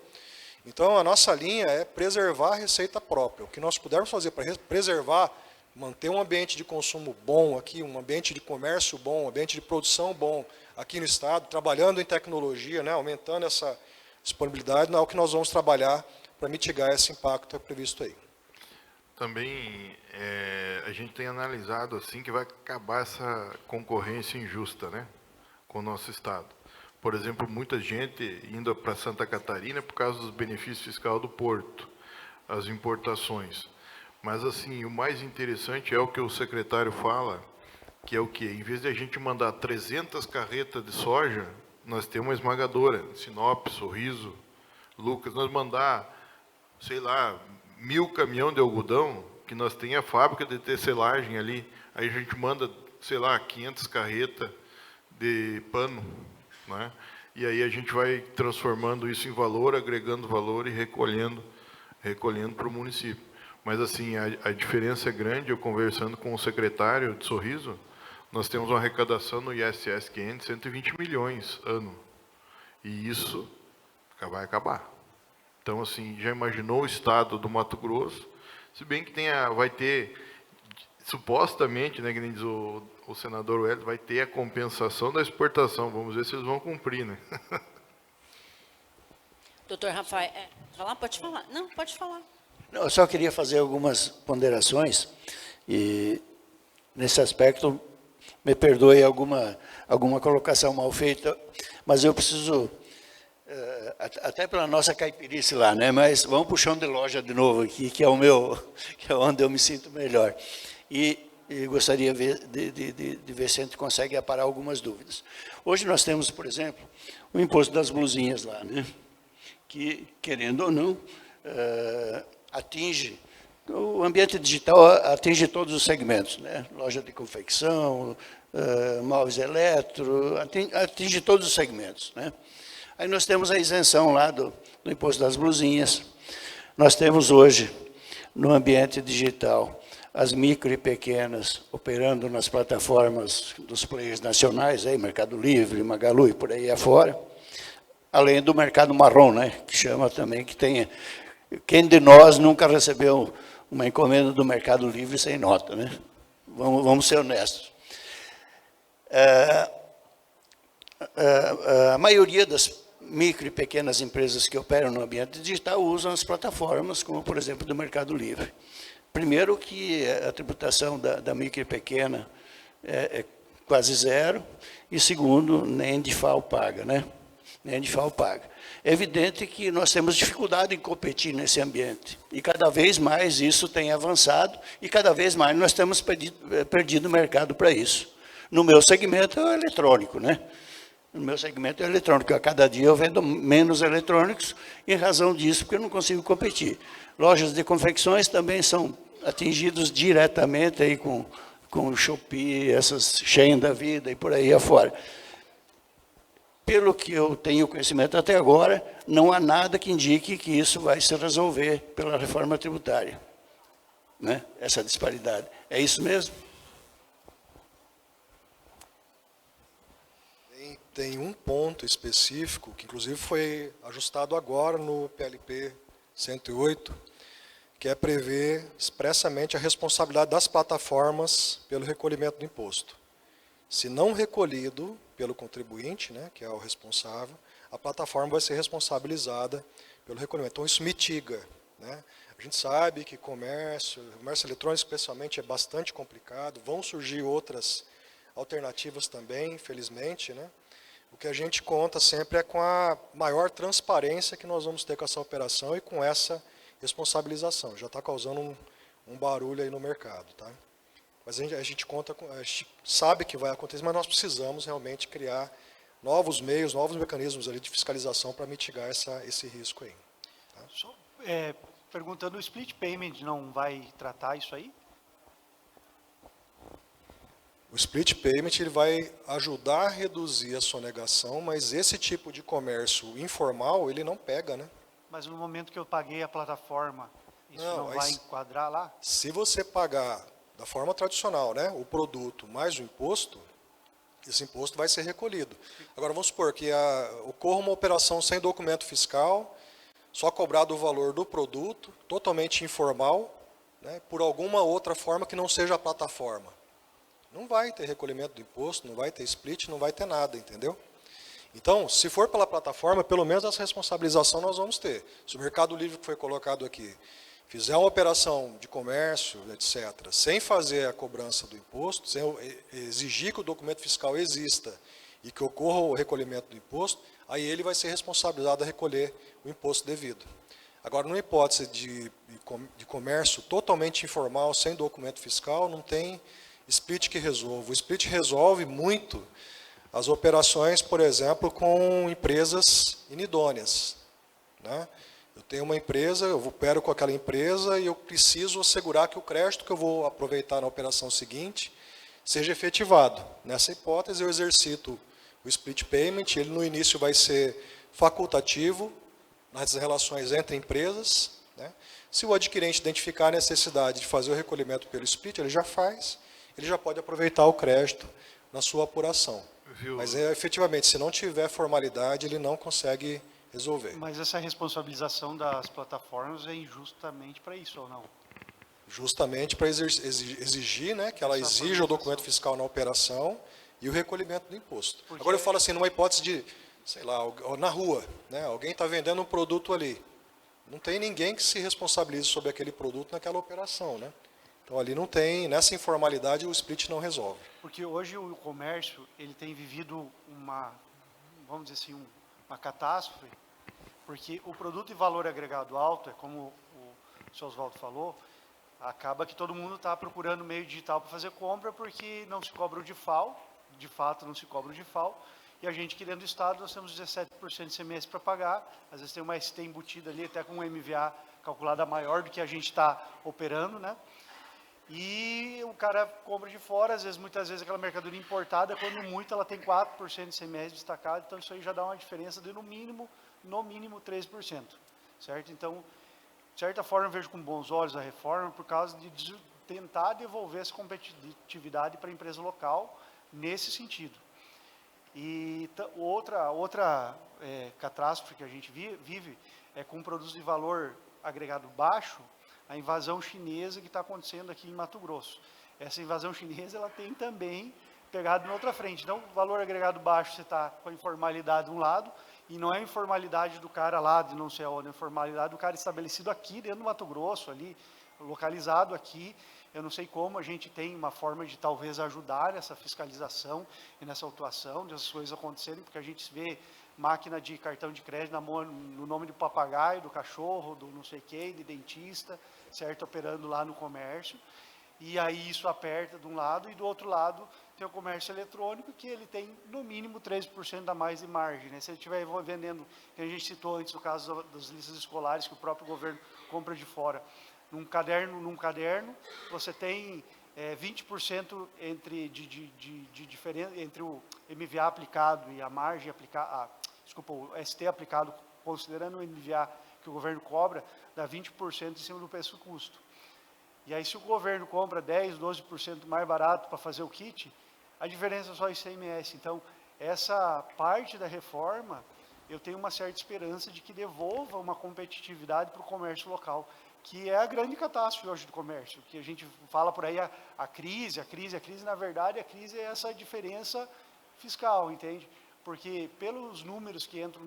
Então, a nossa linha é preservar a receita própria. O que nós pudermos fazer para preservar, manter um ambiente de consumo bom aqui, um ambiente de comércio bom, um ambiente de produção bom aqui no Estado, trabalhando em tecnologia, né, aumentando essa disponibilidade, é o que nós vamos trabalhar para mitigar esse impacto que é previsto aí. Também a gente tem analisado assim que vai acabar essa concorrência injusta, né, com o nosso Estado. por exemplo, muita gente indo para Santa Catarina por causa dos benefícios fiscais do porto, as importações. Mas, assim, o mais interessante é o que o secretário fala, que é o quê? Em vez de a gente mandar 300 carretas de soja, nós temos uma esmagadora, Sinop, Sorriso, Lucas, nós mandar, sei lá, 1000 caminhões de algodão, que nós tem a fábrica de tecelagem ali, aí a gente manda, sei lá, 500 carretas de pano, né? E aí a gente vai transformando isso em valor, agregando valor e recolhendo para o município. Mas, assim, a diferença é grande. Eu conversando com o secretário de Sorriso, nós temos uma arrecadação no ISS 500 de 120 milhões ano. E isso vai acabar. Então, assim, já imaginou o estado do Mato Grosso? Se bem que vai ter, supostamente, né, que nem diz o senador Wellington, vai ter a compensação da exportação. Vamos ver se eles vão cumprir, né? Doutor Rafael, falar? Pode falar. Não, pode falar. Não, eu só queria fazer algumas ponderações, e nesse aspecto, me perdoe alguma colocação mal feita, mas eu preciso, até pela nossa caipirice lá, né? Mas vamos para o chão de loja de novo aqui, que é onde eu me sinto melhor. E gostaria de ver se a gente consegue aparar algumas dúvidas. Hoje nós temos, por exemplo, o imposto das blusinhas lá, né? Que, querendo ou não, atinge, o ambiente digital atinge todos os segmentos, né? Loja de confecção, móveis eletro, atinge todos os segmentos, né? Aí nós temos a isenção lá do imposto das blusinhas. Nós temos hoje, no ambiente digital, as micro e pequenas operando nas plataformas dos players nacionais, aí, Mercado Livre, Magalu e por aí afora, além do mercado marrom, né? Que chama também, que tem... Quem de nós nunca recebeu uma encomenda do Mercado Livre sem nota, né? Vamos ser honestos. A maioria das micro e pequenas empresas que operam no ambiente digital usam as plataformas, como, por exemplo, do Mercado Livre. Primeiro que a tributação da micro e pequena é quase zero, e segundo, nem de FAO paga, né? Nem de FAO paga. É evidente que nós temos dificuldade em competir nesse ambiente, e cada vez mais isso tem avançado, e cada vez mais nós temos perdido mercado para isso. No meu segmento é o eletrônico, né? No meu segmento é eletrônico. A cada dia eu vendo menos eletrônicos, em razão disso, porque eu não consigo competir. Lojas de confecções também são atingidos diretamente aí com o Shopee, essas Shein da vida e por aí afora. Pelo que eu tenho conhecimento até agora, não há nada que indique que isso vai se resolver pela reforma tributária, né? Essa disparidade. É isso mesmo? Tem um ponto específico, que inclusive foi ajustado agora no PLP 108, que é prever expressamente a responsabilidade das plataformas pelo recolhimento do imposto. Se não recolhido pelo contribuinte, né, que é o responsável, a plataforma vai ser responsabilizada pelo recolhimento. Então, isso mitiga, né? A gente sabe que comércio eletrônico especialmente é bastante complicado, vão surgir outras alternativas também, infelizmente, né? O que a gente conta sempre é com a maior transparência que nós vamos ter com essa operação e com essa responsabilização. Já está causando um barulho aí no mercado, tá? Mas a gente sabe que vai acontecer, mas nós precisamos realmente criar novos meios, novos mecanismos ali de fiscalização para mitigar esse risco aí. Tá? Só, perguntando, o split payment não vai tratar isso aí? O split payment ele vai ajudar a reduzir a sonegação, mas esse tipo de comércio informal ele não pega, né? Mas no momento que eu paguei a plataforma, isso não vai mas enquadrar lá? Se você pagar da forma tradicional, né, o produto mais o imposto, esse imposto vai ser recolhido. Agora, vamos supor que ocorra uma operação sem documento fiscal, só cobrado o valor do produto, totalmente informal, né, por alguma outra forma que não seja a plataforma. Não vai ter recolhimento do imposto, não vai ter split, não vai ter nada, entendeu? Então, se for pela plataforma, pelo menos essa responsabilização nós vamos ter. Se o Mercado Livre que foi colocado aqui fizer uma operação de comércio, etc., sem fazer a cobrança do imposto, sem exigir que o documento fiscal exista e que ocorra o recolhimento do imposto, aí ele vai ser responsabilizado a recolher o imposto devido. Agora, numa hipótese de comércio totalmente informal, sem documento fiscal, não tem split que resolva. O split resolve muito as operações, por exemplo, com empresas inidôneas, né? Eu tenho uma empresa, eu opero com aquela empresa e eu preciso assegurar que o crédito que eu vou aproveitar na operação seguinte seja efetivado. Nessa hipótese, eu exercito o split payment, ele no início vai ser facultativo nas relações entre empresas, né? Se o adquirente identificar a necessidade de fazer o recolhimento pelo split, ele já faz, ele já pode aproveitar o crédito na sua apuração. Mas, efetivamente, se não tiver formalidade, ele não consegue resolver. Mas essa responsabilização das plataformas é justamente para isso, ou não? Justamente para exigir, né, que ela exija o documento fiscal na operação e o recolhimento do imposto. Porque... Agora eu falo assim, numa hipótese de, sei lá, na rua, né, alguém está vendendo um produto ali. Não tem ninguém que se responsabilize sobre aquele produto naquela operação, né? Então ali não tem, nessa informalidade o split não resolve. Porque hoje o comércio, ele tem vivido uma, vamos dizer assim, uma catástrofe, porque o produto de valor agregado alto, é como o senhor Oswaldo falou, acaba que todo mundo está procurando meio digital para fazer compra, porque não se cobra o DIFAL, de fato não se cobra o DIFAL, e a gente aqui dentro do Estado, nós temos 17% de CMS para pagar, às vezes tem uma ST embutida ali, até com um MVA calculada maior do que a gente está operando, né? E o cara compra de fora, às vezes, muitas vezes aquela mercadoria importada, quando muito ela tem 4% de CMS destacado, então isso aí já dá uma diferença de no mínimo 13%, certo? Então, de certa forma eu vejo com bons olhos a reforma por causa de tentar devolver essa competitividade para a empresa local nesse sentido. E outra catástrofe que a gente vive é com produtos de valor agregado baixo, a invasão chinesa que está acontecendo aqui em Mato Grosso. Essa invasão chinesa ela tem também pegado na outra frente. Então, o valor agregado baixo, você está com a informalidade de um lado, e não é a informalidade do cara lá de não sei onde, é a informalidade do cara estabelecido aqui dentro do Mato Grosso, ali, localizado aqui. Eu não sei como a gente tem uma forma de talvez ajudar nessa fiscalização e nessa autuação dessas coisas acontecerem, porque a gente vê máquina de cartão de crédito no nome do papagaio, do cachorro, do não sei quem, de dentista, certo, operando lá no comércio. E aí isso aperta de um lado, e do outro lado tem o comércio eletrônico, que ele tem no mínimo 13% a mais de margem, né? Se ele estiver vendendo, que a gente citou antes, o caso das listas escolares, que o próprio governo compra de fora, num caderno você tem 20% de diferença entre o MVA aplicado e a margem aplicada, o ST aplicado, considerando o MVA que o governo cobra, dá 20% em cima do preço-custo. E aí, se o governo compra 10%, 12% mais barato para fazer o kit, a diferença é só ICMS. Então, essa parte da reforma, eu tenho uma certa esperança de que devolva uma competitividade para o comércio local, que é a grande catástrofe hoje do comércio, que a gente fala por aí a crise, na verdade, a crise é essa diferença fiscal, entende? Porque pelos números que entram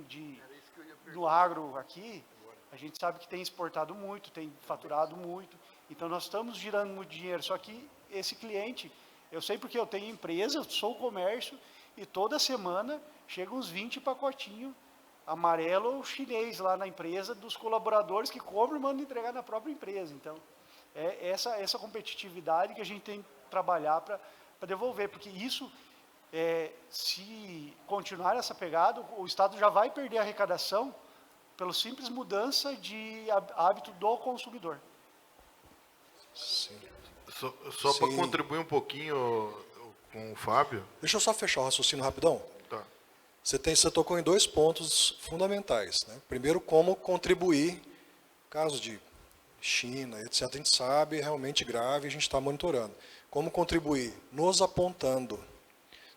no agro aqui, a gente sabe que tem exportado muito, tem faturado muito, então nós estamos girando muito dinheiro, só que esse cliente, eu sei porque eu tenho empresa, eu sou comércio, e toda semana chegam uns 20 pacotinhos amarelo ou chinês lá na empresa, dos colaboradores que compram e mandam entregar na própria empresa. Então, é essa competitividade que a gente tem que trabalhar para devolver, porque isso, se continuar essa pegada, o Estado já vai perder a arrecadação pela simples mudança de hábito do consumidor. Sim. Só para contribuir um pouquinho com o Fábio. Deixa eu só fechar o raciocínio rapidão. Tá. Você tocou em dois pontos fundamentais, né? Primeiro, como contribuir, caso de China, etc., a gente sabe, é realmente grave, a gente está monitorando. Como contribuir? Nos apontando.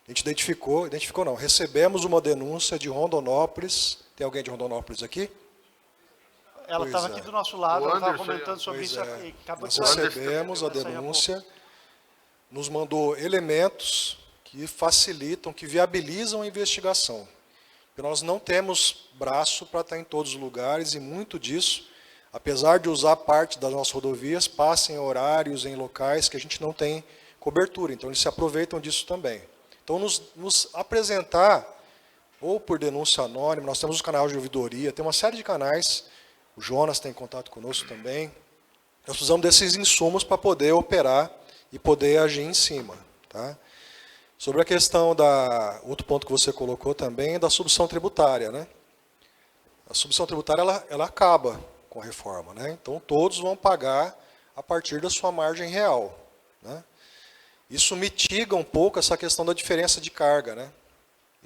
A gente identificou não, recebemos uma denúncia de Rondonópolis. Tem alguém de Rondonópolis aqui? Ela estava aqui do nosso lado, ela estava comentando sobre isso aqui. Nós recebemos a denúncia, nos mandou elementos que facilitam, que viabilizam a investigação. Porque nós não temos braço para estar em todos os lugares, e muito disso, apesar de usar parte das nossas rodovias, passa em horários, em locais que a gente não tem cobertura. Então, eles se aproveitam disso também. Então, nos apresentar, ou por denúncia anônima, nós temos os canais de ouvidoria, tem uma série de canais, o Jonas tem contato conosco também. Nós precisamos desses insumos para poder operar e poder agir em cima. Tá? Sobre a questão outro ponto que você colocou também, da substituição tributária. Né? A substituição tributária ela acaba com a reforma. Né? Então, todos vão pagar a partir da sua margem real. Né? Isso mitiga um pouco essa questão da diferença de carga. Né?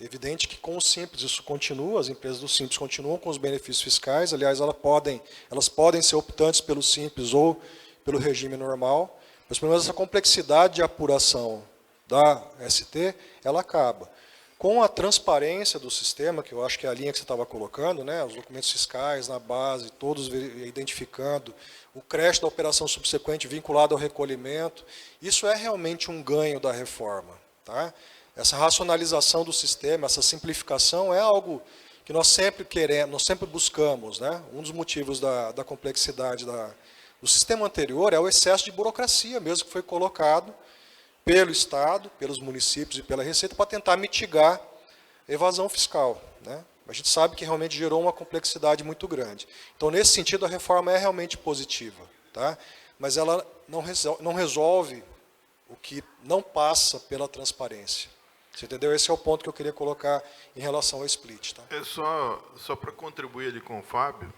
É evidente que com o Simples isso continua, as empresas do Simples continuam com os benefícios fiscais, aliás, elas podem ser optantes pelo Simples ou pelo regime normal, mas pelo menos essa complexidade de apuração da ST, ela acaba. Com a transparência do sistema, que eu acho que é a linha que você estava colocando, né, os documentos fiscais na base, todos identificando, o crédito da operação subsequente vinculado ao recolhimento, isso é realmente um ganho da reforma. Tá? Essa racionalização do sistema, essa simplificação é algo que nós sempre queremos, nós sempre buscamos. Né? Um dos motivos da complexidade do sistema anterior é o excesso de burocracia mesmo que foi colocado pelo Estado, pelos municípios e pela Receita para tentar mitigar a evasão fiscal. Né? A gente sabe que realmente gerou uma complexidade muito grande. Então, nesse sentido, a reforma é realmente positiva. Tá? Mas ela não resolve o que não passa pela transparência. Você entendeu? Esse é o ponto que eu queria colocar em relação ao split. Tá? Só para contribuir ali com o Fábio,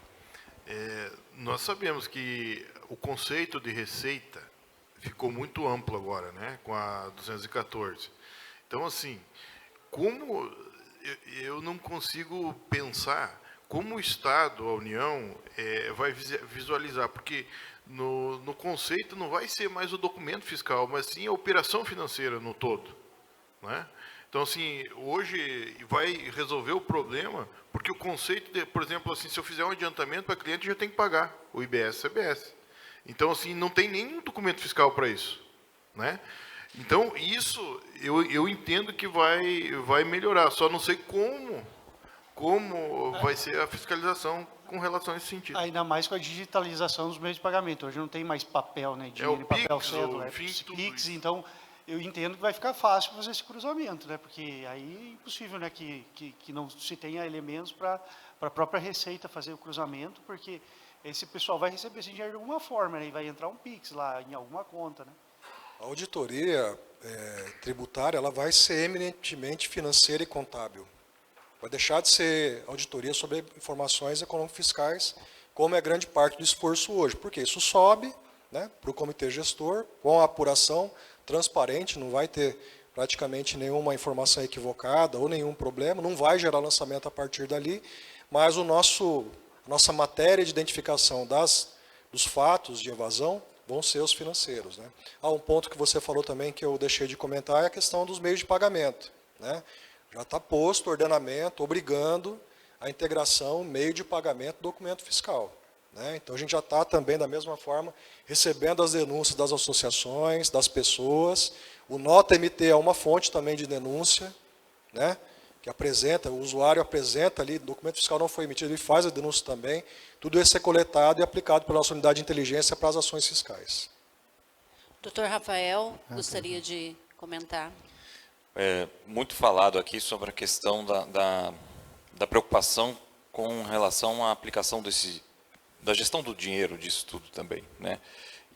nós sabemos que o conceito de receita ficou muito amplo agora, né, com a 214. Então, assim, como eu não consigo pensar como o Estado, a União, vai visualizar, porque no conceito não vai ser mais o documento fiscal, mas sim a operação financeira no todo. Né? Então, assim, hoje vai resolver o problema, porque o conceito, por exemplo, assim, se eu fizer um adiantamento para cliente, eu já tenho que pagar o IBS e CBS. Então, assim, não tem nenhum documento fiscal para isso. Né? Então, isso eu entendo que vai melhorar, só não sei como vai ser a fiscalização com relação a esse sentido. Ainda mais com a digitalização dos meios de pagamento. Hoje não tem mais papel, né? Dinheiro, o papel, Pix, cédula, Pix, então eu entendo que vai ficar fácil fazer esse cruzamento, né? Porque aí é impossível, né, que não se tenha elementos para a própria Receita fazer o cruzamento, porque esse pessoal vai receber esse dinheiro de alguma forma, né? E vai entrar um Pix lá em alguma conta, né? A auditoria tributária ela vai ser eminentemente financeira e contábil. Vai deixar de ser auditoria sobre informações econômico-fiscais, como é grande parte do esforço hoje. Porque isso sobe, né, para o comitê gestor, com a apuração transparente, não vai ter praticamente nenhuma informação equivocada ou nenhum problema, não vai gerar lançamento a partir dali, mas a nossa matéria de identificação dos fatos de evasão vão ser os financeiros. Né? Um ponto que você falou também que eu deixei de comentar é a questão dos meios de pagamento. Né? Já está posto o ordenamento obrigando a integração meio de pagamento do documento fiscal. Né? Então, a gente já está também, da mesma forma, recebendo as denúncias das associações, das pessoas. O Nota MT é uma fonte também de denúncia, né? Que apresenta, o usuário apresenta ali, o documento fiscal não foi emitido, ele faz a denúncia também. Tudo isso é coletado e aplicado pela nossa unidade de inteligência para as ações fiscais. Doutor Rafael, gostaria de comentar. Muito falado aqui sobre a questão da preocupação com relação à aplicação da gestão do dinheiro disso tudo também. Né?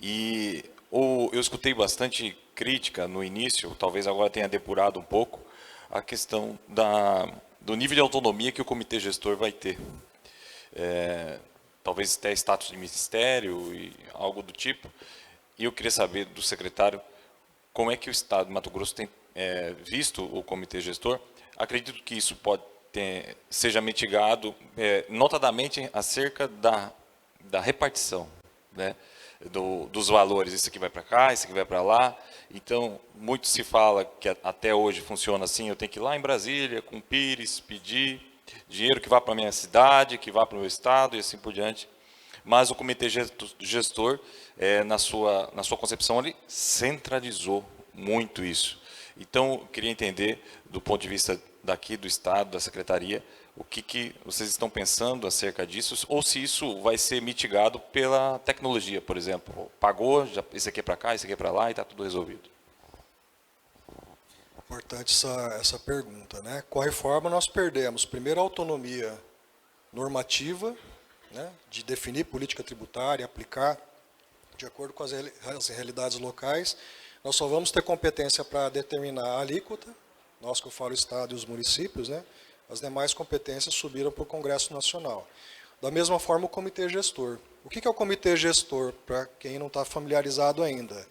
E eu escutei bastante crítica no início, talvez agora tenha depurado um pouco, a questão do nível de autonomia que o comitê gestor vai ter. Talvez até status de ministério e algo do tipo. E eu queria saber do secretário como é que o Estado de Mato Grosso tem visto o comitê gestor. Acredito que isso seja mitigado, notadamente acerca da repartição, né, dos valores. Isso aqui vai para cá, isso aqui vai para lá. Então, muito se fala que até hoje funciona assim, eu tenho que ir lá em Brasília, com o Pires, pedir dinheiro que vá para a minha cidade, que vá para o meu estado e assim por diante. Mas o comitê gestor, na sua concepção, ele centralizou muito isso. Então, eu queria entender, do ponto de vista daqui do Estado, da Secretaria, o que vocês estão pensando acerca disso, ou se isso vai ser mitigado pela tecnologia, por exemplo. Pagou, esse aqui é para cá, esse aqui é para lá, e está tudo resolvido. Importante essa pergunta, né? Com a reforma nós perdemos, primeiro, a autonomia normativa, né, de definir política tributária, aplicar de acordo com as realidades locais. Nós só vamos ter competência para determinar a alíquota, nós que eu falo Estado e os municípios, né? As demais competências subiram para o Congresso Nacional. Da mesma forma, o Comitê Gestor. O que é o Comitê Gestor, para quem não está familiarizado ainda?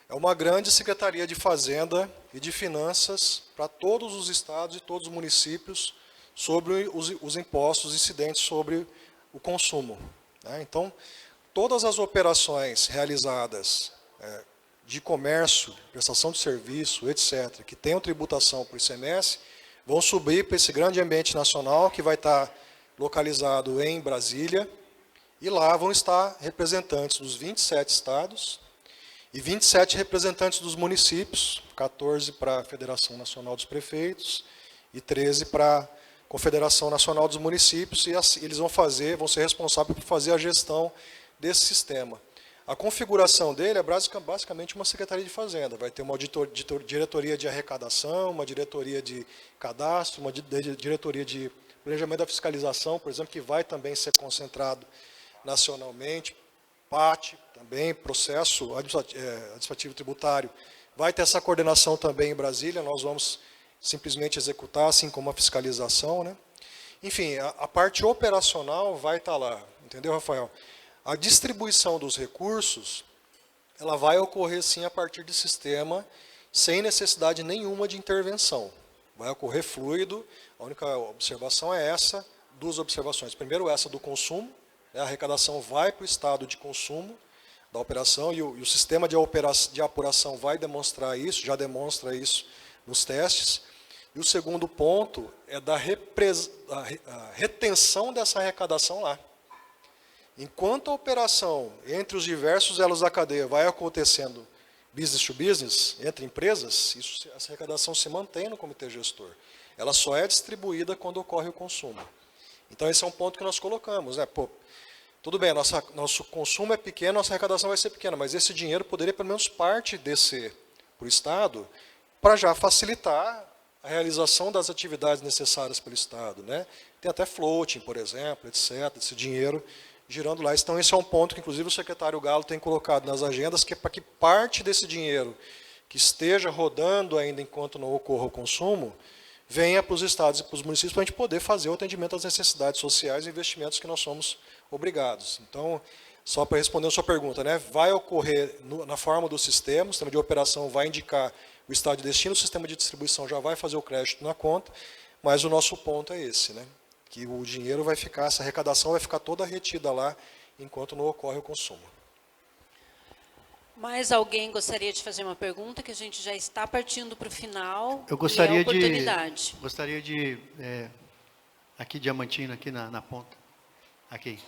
É uma grande Secretaria de Fazenda e de Finanças para todos os estados e todos os municípios sobre os impostos incidentes sobre o consumo, né? Então, todas as operações realizadas de comércio, prestação de serviço, etc., que tenham tributação por ICMS, vão subir para esse grande ambiente nacional que vai estar localizado em Brasília, e lá vão estar representantes dos 27 estados e 27 representantes dos municípios, 14 para a Federação Nacional dos Prefeitos e 13 para a Confederação Nacional dos Municípios, e eles vão ser responsáveis por fazer a gestão desse sistema. A configuração dele é basicamente uma Secretaria de Fazenda. Vai ter uma diretoria de arrecadação, uma diretoria de cadastro, uma diretoria de planejamento da fiscalização, por exemplo, que vai também ser concentrado nacionalmente. PAT também, processo administrativo tributário, vai ter essa coordenação também em Brasília. Nós vamos simplesmente executar, assim como a fiscalização, né? Enfim, a parte operacional vai estar lá, entendeu, Rafael? A distribuição dos recursos, ela vai ocorrer sim a partir de sistema, sem necessidade nenhuma de intervenção. Vai ocorrer fluido. A única observação é essa, duas observações. Primeiro, essa do consumo, né? A arrecadação vai para o estado de consumo da operação, e o sistema de apuração vai demonstrar isso, já demonstra isso nos testes. E o segundo ponto é da retenção dessa arrecadação lá. Enquanto a operação entre os diversos elos da cadeia vai acontecendo business to business, entre empresas, essa arrecadação se mantém no Comitê Gestor. Ela só é distribuída quando ocorre o consumo. Então, esse é um ponto que nós colocamos, né? Pô, tudo bem, nosso consumo é pequeno, nossa arrecadação vai ser pequena, mas esse dinheiro poderia, pelo menos parte, descer para o Estado, para já facilitar a realização das atividades necessárias pelo Estado, né? Tem até floating, por exemplo, etc., esse dinheiro girando lá. Então, esse é um ponto que, inclusive, o secretário Galo tem colocado nas agendas, que é para que parte desse dinheiro que esteja rodando ainda enquanto não ocorra o consumo, venha para os estados e para os municípios, para a gente poder fazer o atendimento às necessidades sociais e investimentos que nós somos obrigados. Então, só para responder a sua pergunta, né, vai ocorrer na forma do sistema, o sistema de operação vai indicar o estado de destino, o sistema de distribuição já vai fazer o crédito na conta, mas o nosso ponto é esse, né? Que o dinheiro vai ficar, essa arrecadação vai ficar toda retida lá, enquanto não ocorre o consumo. Mais alguém gostaria de fazer uma pergunta, que a gente já está partindo para o final? Eu gostaria e é a oportunidade. Aqui, Diamantino, aqui na ponta, aqui.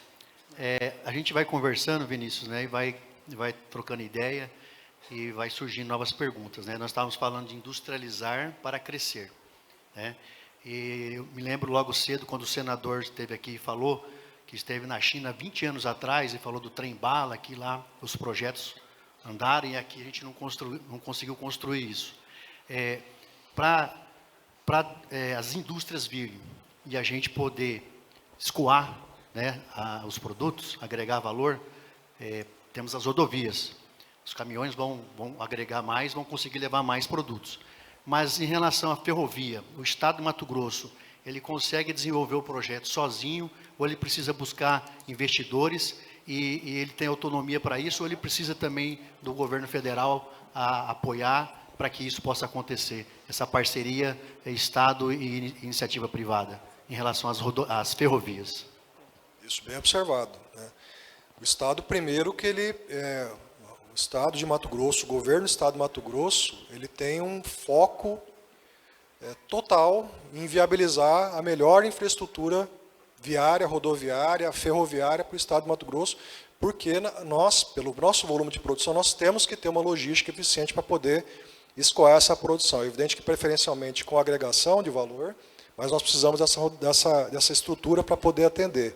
A gente vai conversando, Vinícius, né, e vai trocando ideia, e vai surgindo novas perguntas, né? Nós estávamos falando de industrializar para crescer, né? E eu me lembro logo cedo, quando o senador esteve aqui e falou que esteve na China 20 anos atrás e falou do trem-bala, que lá os projetos andaram e aqui a gente não conseguiu construir isso. Para as indústrias virem e a gente poder escoar, né, os produtos, agregar valor, temos as rodovias. Os caminhões vão agregar mais, vão conseguir levar mais produtos. Mas em relação à ferrovia, o Estado de Mato Grosso, ele consegue desenvolver o projeto sozinho, ou ele precisa buscar investidores, e ele tem autonomia para isso, ou ele precisa também do governo federal apoiar para que isso possa acontecer, essa parceria Estado e iniciativa privada, em relação às ferrovias. Isso bem observado, né? O Estado, primeiro, que o Estado de Mato Grosso, o governo do Estado de Mato Grosso, ele tem um foco total em viabilizar a melhor infraestrutura viária, rodoviária, ferroviária para o Estado de Mato Grosso, porque nós, pelo nosso volume de produção, nós temos que ter uma logística eficiente para poder escoar essa produção. É evidente que preferencialmente com agregação de valor, mas nós precisamos dessa estrutura para poder atender.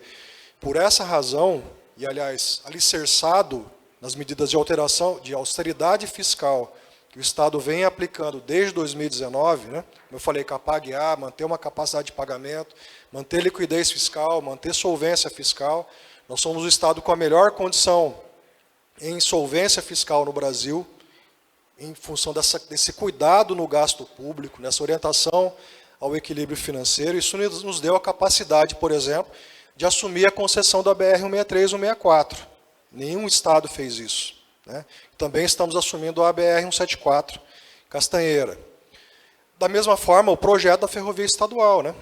Por essa razão, e aliás, alicerçado nas medidas de alteração, de austeridade fiscal que o Estado vem aplicando desde 2019, né? Como eu falei, CAPAG-A, manter uma capacidade de pagamento, manter liquidez fiscal, manter solvência fiscal. Nós somos o Estado com a melhor condição em solvência fiscal no Brasil, em função desse cuidado no gasto público, nessa orientação ao equilíbrio financeiro. Isso nos deu a capacidade, por exemplo, de assumir a concessão da BR-163 e 164. Nenhum Estado fez isso, né? Também estamos assumindo a BR-174, Castanheira. Da mesma forma, o projeto da ferrovia estadual, né?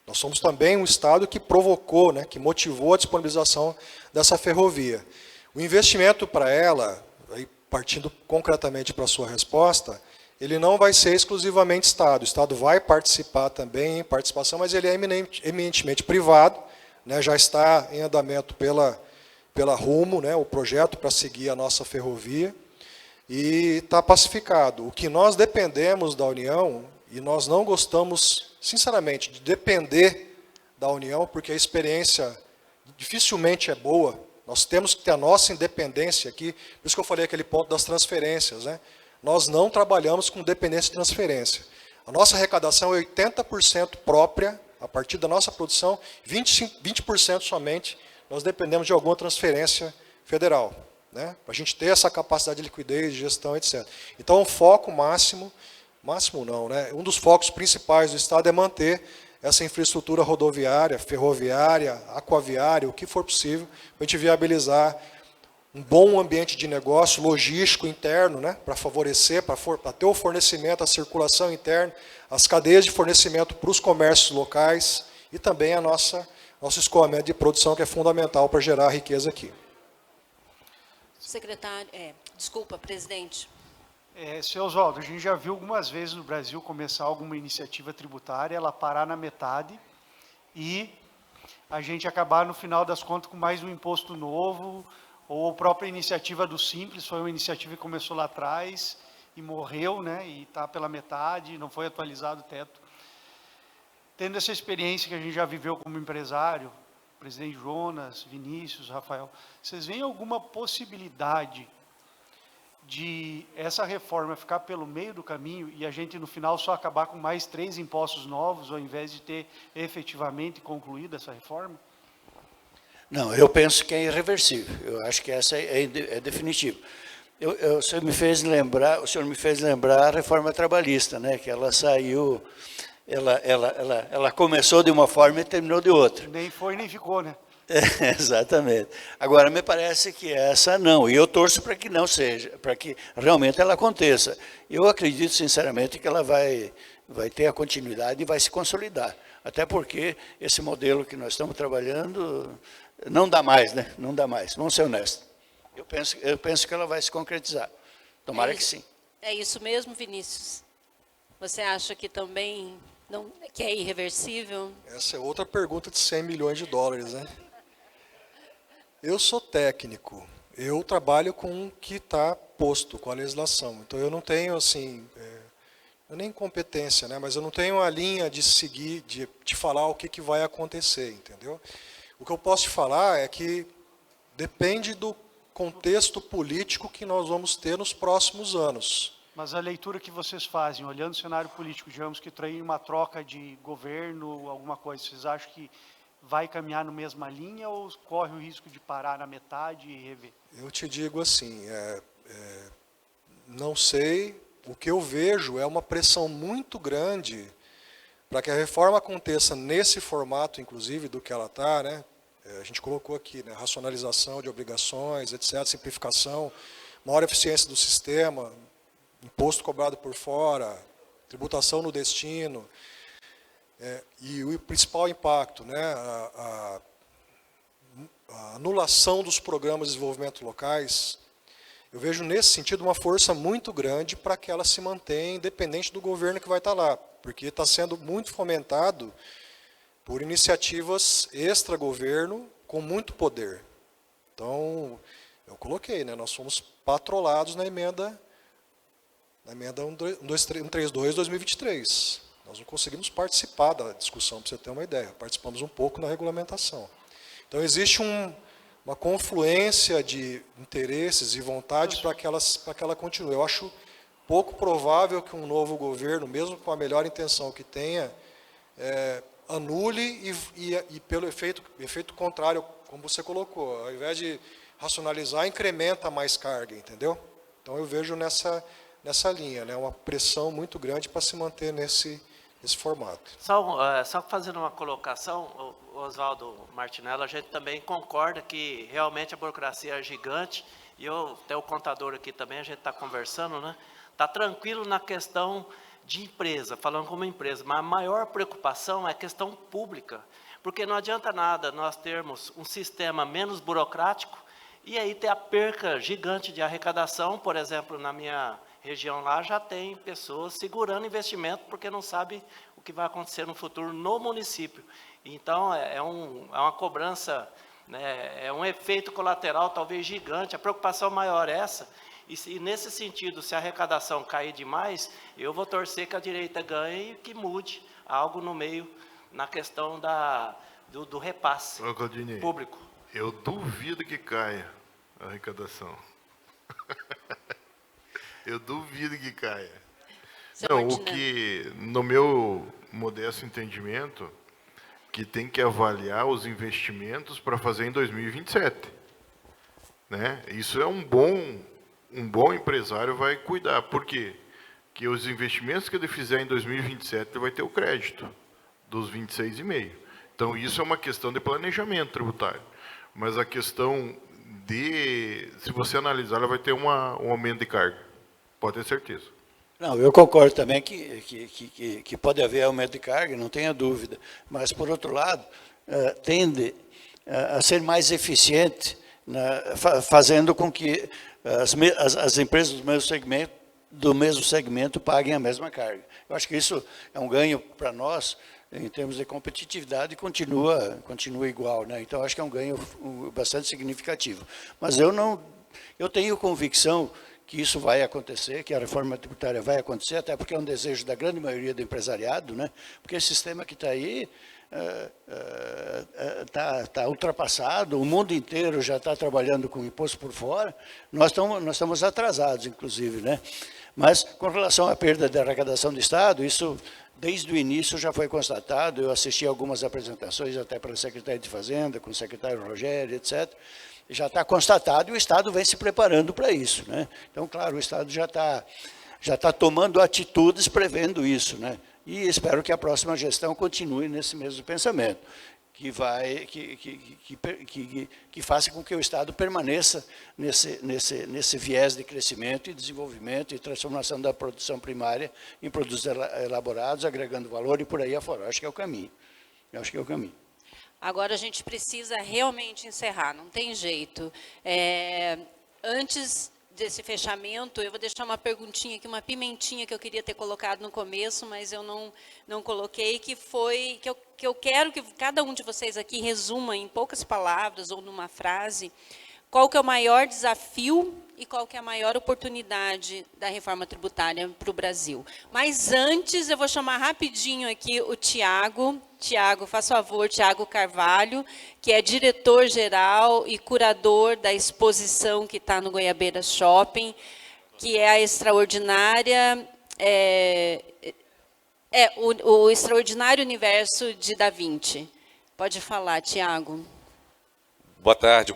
Nós somos também um Estado que provocou, né, que motivou a disponibilização dessa ferrovia. O investimento para ela, aí, partindo concretamente para a sua resposta, ele não vai ser exclusivamente Estado. O Estado vai participar também, em participação, mas ele é eminentemente privado, né, já está em andamento pela Rumo, né, o projeto para seguir a nossa ferrovia, e está pacificado. O que nós dependemos da União, e nós não gostamos, sinceramente, de depender da União, porque a experiência dificilmente é boa. Nós temos que ter a nossa independência aqui, por isso que eu falei aquele ponto das transferências, né? Nós não trabalhamos com dependência de transferência. A nossa arrecadação é 80% própria, a partir da nossa produção, 20% somente, nós dependemos de alguma transferência federal, né? Para a gente ter essa capacidade de liquidez, de gestão, etc. Então, o foco máximo não, né? Um dos focos principais do Estado é manter essa infraestrutura rodoviária, ferroviária, aquaviária, o que for possível, para a gente viabilizar um bom ambiente de negócio, logístico interno, né, para favorecer, para ter o fornecimento, a circulação interna, as cadeias de fornecimento para os comércios locais e também a nosso escoamento de produção, que é fundamental para gerar riqueza aqui. Secretário, desculpa, presidente. Seu Oswaldo, a gente já viu algumas vezes no Brasil começar alguma iniciativa tributária, ela parar na metade e a gente acabar, no final das contas, com mais um imposto novo, ou a própria iniciativa do Simples, foi uma iniciativa que começou lá atrás e morreu, né, e está pela metade, não foi atualizado o teto. Tendo essa experiência que a gente já viveu como empresário, presidente Jonas, Vinícius, Rafael, vocês veem alguma possibilidade de essa reforma ficar pelo meio do caminho e a gente, no final, só acabar com mais 3 impostos novos, ao invés de ter efetivamente concluído essa reforma? Não, eu penso que é irreversível. Eu acho que essa é definitiva. O senhor me fez lembrar a reforma trabalhista, né? Que ela saiu, ela começou de uma forma e terminou de outra. Nem foi nem ficou, né? Exatamente. Agora, me parece que essa não, e eu torço para que não seja, para que realmente ela aconteça. Eu acredito, sinceramente, que ela vai ter a continuidade e vai se consolidar. Até porque esse modelo que nós estamos trabalhando não dá mais, né? Não dá mais, vamos ser honestos. Eu penso que ela vai se concretizar. Tomara que sim. É isso mesmo, Vinícius? Você acha que também que é irreversível? Essa é outra pergunta de 100 milhões de dólares, né? Eu sou técnico, eu trabalho com o que está posto, com a legislação. Então, eu não tenho, assim, nem competência, né? Mas eu não tenho a linha de seguir, de falar o que vai acontecer, entendeu? O que eu posso te falar é que depende do contexto político que nós vamos ter nos próximos anos. Mas a leitura que vocês fazem, olhando o cenário político, digamos que trair uma troca de governo, alguma coisa, vocês acham que vai caminhar na mesma linha ou corre o risco de parar na metade e rever? Eu te digo assim, não sei, o que eu vejo é uma pressão muito grande para que a reforma aconteça nesse formato, inclusive, do que ela está, né? A gente colocou aqui, né, racionalização de obrigações, etc., simplificação, maior eficiência do sistema, imposto cobrado por fora, tributação no destino, e o principal impacto, né, a anulação dos programas de desenvolvimento locais. Eu vejo nesse sentido uma força muito grande para que ela se mantenha independente do governo que vai estar lá, porque está sendo muito fomentado por iniciativas extra-governo com muito poder. Então, eu coloquei, né, nós fomos patrolados na emenda 132/2023. Nós não conseguimos participar da discussão, para você ter uma ideia. Participamos um pouco na regulamentação. Então, existe uma confluência de interesses e vontade para que ela continue. Eu acho pouco provável que um novo governo, mesmo com a melhor intenção que tenha, anule e pelo efeito contrário, como você colocou, ao invés de racionalizar, incrementa mais carga, entendeu? Então eu vejo nessa linha, né, uma pressão muito grande para se manter nesse formato. Só fazendo uma colocação, Oswaldo Martinello, a gente também concorda que realmente a burocracia é gigante, e eu tenho o contador aqui também, a gente está conversando, né? Está tranquilo na questão de empresa, falando como empresa, mas a maior preocupação é a questão pública, porque não adianta nada nós termos um sistema menos burocrático e aí ter a perca gigante de arrecadação. Por exemplo, na minha região lá já tem pessoas segurando investimento porque não sabe o que vai acontecer no futuro no município. Então, é uma cobrança, né, é um efeito colateral talvez gigante, a preocupação maior é essa. E nesse sentido, se a arrecadação cair demais, eu vou torcer que a direita ganhe e que mude algo no meio, na questão do repasse público. Eu duvido que caia a arrecadação. Eu duvido que caia. Não, o que, no meu modesto entendimento, que tem que avaliar os investimentos para fazer em 2027. Né? Isso é um bom empresário vai cuidar. Por quê? Porque os investimentos que ele fizer em 2027, ele vai ter o crédito dos 26,5. Então, isso é uma questão de planejamento tributário. Mas a questão se você analisar, ela vai ter um aumento de carga. Pode ter certeza. Não, eu concordo também que pode haver aumento de carga, não tenha dúvida. Mas, por outro lado, tende a ser mais eficiente, fazendo com que as empresas do mesmo segmento paguem a mesma carga. Eu acho que isso é um ganho para nós, em termos de competitividade, e continua igual, né? Então, acho que é um ganho bastante significativo. Mas eu tenho convicção que isso vai acontecer, que a reforma tributária vai acontecer, até porque é um desejo da grande maioria do empresariado, né? Porque esse sistema que está aí está ultrapassado, o mundo inteiro já está trabalhando com imposto por fora, nós estamos atrasados, inclusive, né? Mas, com relação à perda de arrecadação do Estado, isso, desde o início, já foi constatado. Eu assisti algumas apresentações, até pela Secretaria de Fazenda, com o secretário Rogério, etc., já está constatado e o Estado vem se preparando para isso, né? Então, claro, o Estado já está tomando atitudes prevendo isso, né? E espero que a próxima gestão continue nesse mesmo pensamento, que faça com que o Estado permaneça nesse viés de crescimento e desenvolvimento e transformação da produção primária em produtos elaborados, agregando valor e por aí afora. Eu acho que é o caminho. Agora a gente precisa realmente encerrar, não tem jeito. Antes desse fechamento, eu vou deixar uma perguntinha aqui, uma pimentinha que eu queria ter colocado no começo, mas eu não coloquei, que eu quero que cada um de vocês aqui resuma em poucas palavras ou numa frase qual que é o maior desafio e qual que é a maior oportunidade da reforma tributária para o Brasil. Mas antes, eu vou chamar rapidinho aqui o Tiago. Tiago, faz favor, Tiago Carvalho, que é diretor-geral e curador da exposição que está no Goiabeira Shopping, que é a extraordinária... o extraordinário universo de Da Vinci. Pode falar, Tiago. Boa tarde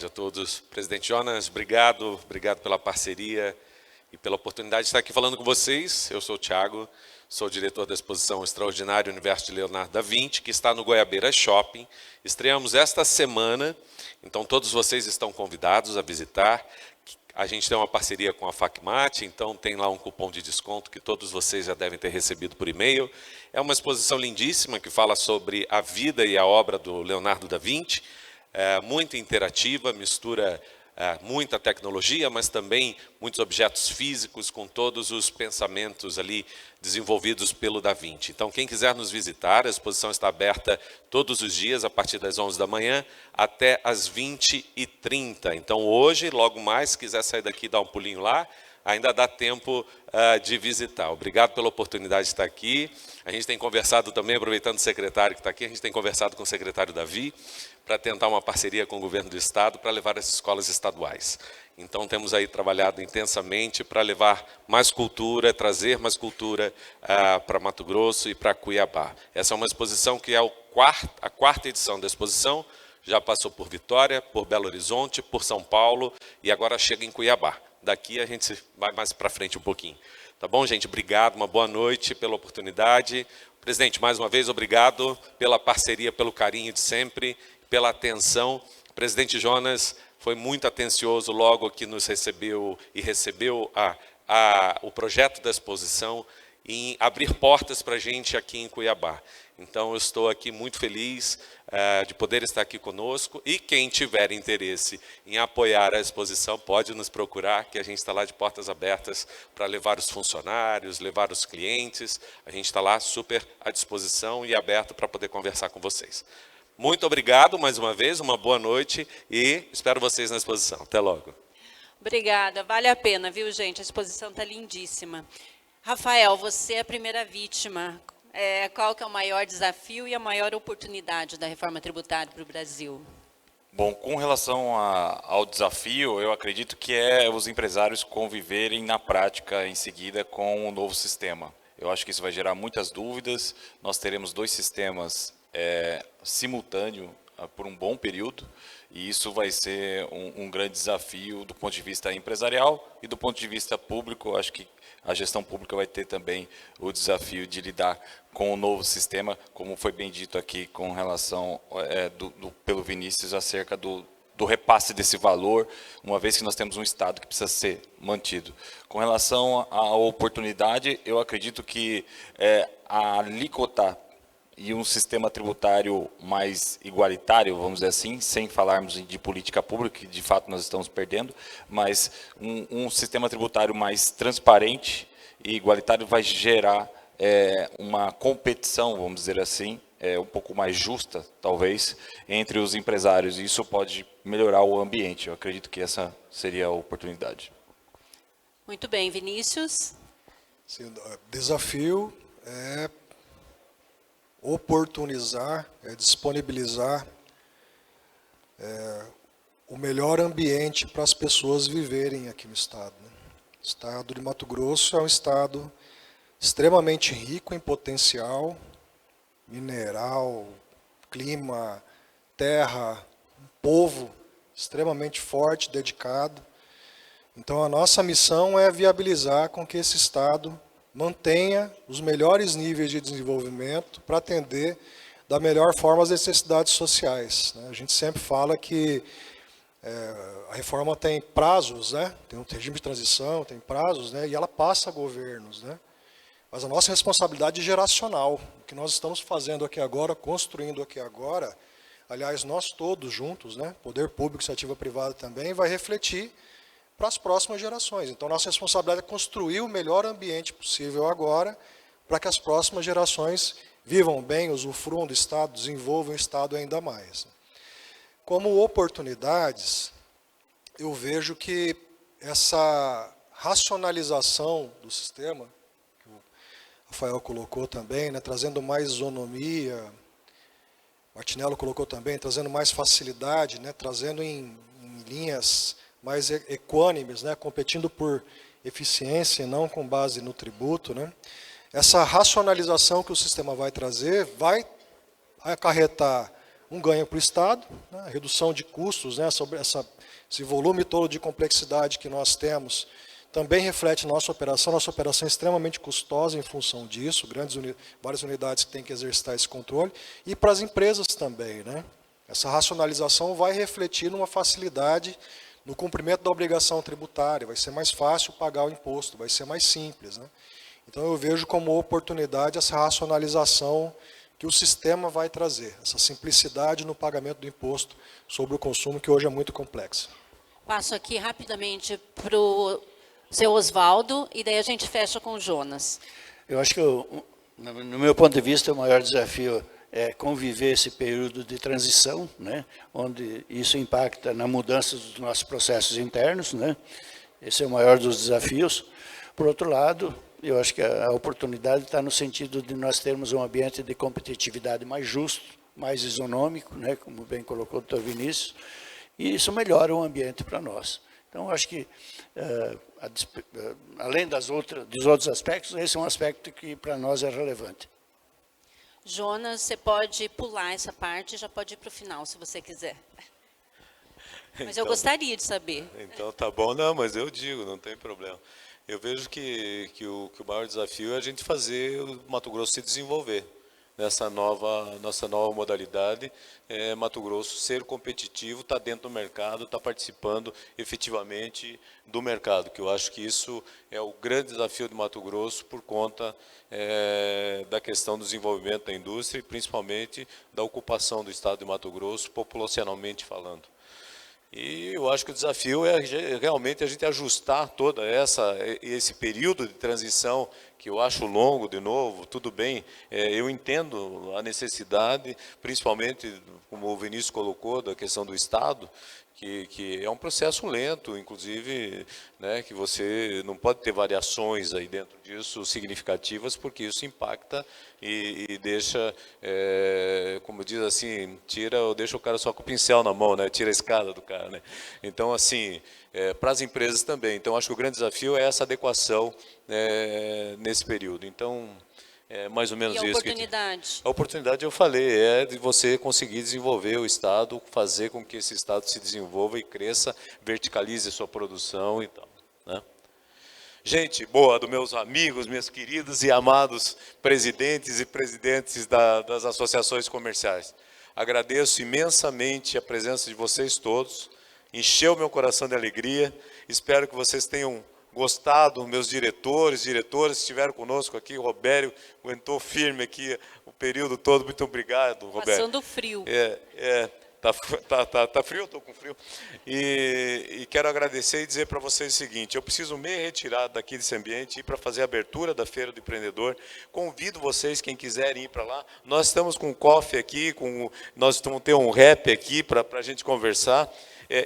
a todos. Presidente Jonas, obrigado pela parceria e pela oportunidade de estar aqui falando com vocês. Eu sou o Tiago, sou diretor da exposição Extraordinário Universo de Leonardo da Vinci, que está no Goiabeira Shopping. Estreamos esta semana, então todos vocês estão convidados a visitar. A gente tem uma parceria com a Facmate, então tem lá um cupom de desconto que todos vocês já devem ter recebido por e-mail. É uma exposição lindíssima que fala sobre a vida e a obra do Leonardo da Vinci. Muito interativa, mistura muita tecnologia, mas também muitos objetos físicos com todos os pensamentos ali desenvolvidos pelo Da Vinci. Então, quem quiser nos visitar, a exposição está aberta todos os dias, a partir das 11 da manhã até as 20h30. Então, hoje, logo mais, se quiser sair daqui e dar um pulinho lá, ainda dá tempo de visitar. Obrigado pela oportunidade de estar aqui. A gente tem conversado também, aproveitando o secretário que está aqui, a gente tem conversado com o secretário Davi, para tentar uma parceria com o governo do estado para levar as escolas estaduais. Então, temos aí trabalhado intensamente para levar mais cultura, trazer mais cultura para Mato Grosso e para Cuiabá. Essa é uma exposição que é a quarta edição da exposição, já passou por Vitória, por Belo Horizonte, por São Paulo e agora chega em Cuiabá. Daqui a gente vai mais para frente um pouquinho. Tá bom, gente? Obrigado, uma boa noite pela oportunidade. Presidente, mais uma vez, obrigado pela parceria, pelo carinho de sempre, pela atenção. O presidente Jonas foi muito atencioso logo que nos recebeu e recebeu o projeto da exposição em abrir portas para a gente aqui em Cuiabá. Então, eu estou aqui muito feliz de poder estar aqui conosco e quem tiver interesse em apoiar a exposição pode nos procurar, que a gente está lá de portas abertas para levar os funcionários, levar os clientes. A gente está lá super à disposição e aberto para poder conversar com vocês. Muito obrigado mais uma vez, uma boa noite e espero vocês na exposição. Até logo. Obrigada, vale a pena, viu, gente? A exposição está lindíssima. Rafael, você é a primeira vítima. Qual que é o maior desafio e a maior oportunidade da reforma tributária para o Brasil? Bom, com relação ao desafio, eu acredito que é os empresários conviverem na prática em seguida com o novo sistema. Eu acho que isso vai gerar muitas dúvidas. Nós teremos 2 sistemas simultâneo por um bom período, e isso vai ser um grande desafio do ponto de vista empresarial e do ponto de vista público. Acho que a gestão pública vai ter também o desafio de lidar com o novo sistema, como foi bem dito aqui com relação pelo Vinícius acerca do repasse desse valor, uma vez que nós temos um Estado que precisa ser mantido. Com relação à oportunidade, eu acredito que a alíquota e um sistema tributário mais igualitário, vamos dizer assim, sem falarmos de política pública, que de fato nós estamos perdendo, mas um sistema tributário mais transparente e igualitário vai gerar uma competição, vamos dizer assim, um pouco mais justa, talvez, entre os empresários, e isso pode melhorar o ambiente. Eu acredito que essa seria a oportunidade. Muito bem, Vinícius. Sim, o desafio é oportunizar, disponibilizar o melhor ambiente para as pessoas viverem aqui no estado, né? O estado de Mato Grosso é um estado extremamente rico em potencial mineral, clima, terra, um povo extremamente forte, dedicado. Então, a nossa missão é viabilizar com que esse estado mantenha os melhores níveis de desenvolvimento para atender da melhor forma as necessidades sociais, né? A gente sempre fala que a reforma tem prazos, né? Tem um regime de transição, tem prazos, né? E ela passa governos, né? Mas a nossa responsabilidade é geracional. O que nós estamos fazendo aqui agora, construindo aqui agora, aliás, nós todos juntos, né? Poder público, iniciativa privada também, vai refletir para as próximas gerações. Então, nossa responsabilidade é construir o melhor ambiente possível agora, para que as próximas gerações vivam bem, usufruam do Estado, desenvolvam o Estado ainda mais. Como oportunidades, eu vejo que essa racionalização do sistema, que o Rafael colocou também, né, trazendo mais isonomia, Martinello colocou também, trazendo mais facilidade, né, trazendo em linhas mais equânimes, né, competindo por eficiência e não com base no tributo, né. Essa racionalização que o sistema vai trazer vai acarretar um ganho para o Estado, né, a redução de custos, né, sobre esse volume todo de complexidade que nós temos, também reflete nossa operação é extremamente custosa em função disso, várias unidades que têm que exercitar esse controle, e para as empresas também, né. Essa racionalização vai refletir numa facilidade no cumprimento da obrigação tributária, vai ser mais fácil pagar o imposto, vai ser mais simples, né? Então, eu vejo como oportunidade essa racionalização que o sistema vai trazer, essa simplicidade no pagamento do imposto sobre o consumo, que hoje é muito complexo. Passo aqui rapidamente para o seu Oswaldo, e daí a gente fecha com o Jonas. Eu acho que, no meu ponto de vista, o maior desafio é conviver esse período de transição, né, onde isso impacta na mudança dos nossos processos internos, né, Esse é o maior dos desafios. Por outro lado, eu acho que a oportunidade está no sentido de nós termos um ambiente de competitividade mais justo, mais isonômico, né, como bem colocou o doutor Vinícius, e isso melhora o ambiente para nós. Então, acho que, além dos outros aspectos, esse é um aspecto que para nós é relevante. Jonas, você pode pular essa parte e já pode ir para o final, se você quiser. Mas eu gostaria de saber. Então, tá bom. Não, mas eu digo, não tem problema. Eu vejo que o maior desafio é a gente fazer o Mato Grosso se desenvolver. Nossa nova modalidade, Mato Grosso ser competitivo, está dentro do mercado, está participando efetivamente do mercado, que eu acho que isso é o grande desafio do Mato Grosso por conta da questão do desenvolvimento da indústria e principalmente da ocupação do estado de Mato Grosso, populacionalmente falando. E eu acho que o desafio é realmente a gente ajustar todo esse período de transição, que eu acho longo, de novo, tudo bem, eu entendo a necessidade, principalmente, como o Vinícius colocou, da questão do Estado, que é um processo lento, inclusive, né, que você não pode ter variações aí dentro disso significativas, porque isso impacta e deixa, como diz assim, deixa o cara só com o pincel na mão, né, tira a escada do cara, né. Então, assim, para as empresas também. Então, acho que o grande desafio é essa adequação nesse período. Então, é mais ou menos isso. E a oportunidade? A oportunidade, eu falei, é de você conseguir desenvolver o Estado, fazer com que esse Estado se desenvolva e cresça, verticalize a sua produção e tal, né? Gente boa, dos meus amigos, meus queridos e amados presidentes e presidentes das associações comerciais. Agradeço imensamente a presença de vocês todos, encheu meu coração de alegria, espero que vocês tenham gostado, meus diretores estiveram conosco aqui, o Robério aguentou firme aqui o período todo, muito obrigado, Robério. Passando frio. Tá frio, eu estou com frio. E quero agradecer e dizer para vocês o seguinte, eu preciso me retirar daqui desse ambiente, ir para fazer a abertura da Feira do Empreendedor, convido vocês, quem quiserem ir para lá, nós estamos com um coffee aqui, nós vamos ter um rap aqui para a gente conversar.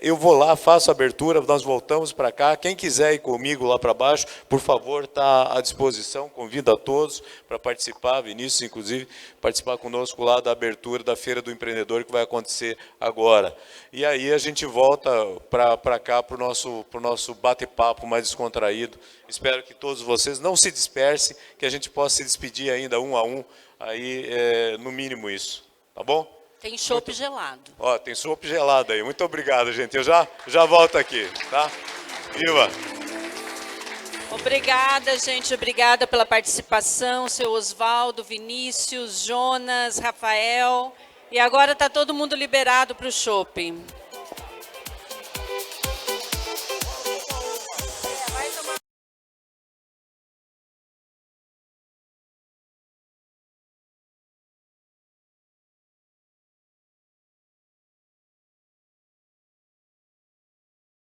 Eu vou lá, faço a abertura, nós voltamos para cá. Quem quiser ir comigo lá para baixo, por favor, está à disposição. Convido a todos para participar, Vinícius, inclusive, participar conosco lá da abertura da Feira do Empreendedor, que vai acontecer agora. E aí a gente volta para cá, para o nosso bate-papo mais descontraído. Espero que todos vocês não se dispersem, que a gente possa se despedir ainda um a um, aí, no mínimo isso. Tá bom? Tem chopp gelado. Ó, tem chopp gelado aí. Muito obrigado, gente. Eu já volto aqui, tá? Viva! Obrigada, gente. Obrigada pela participação. Seu Oswaldo, Vinícius, Jonas, Rafael. E agora está todo mundo liberado para o shopping.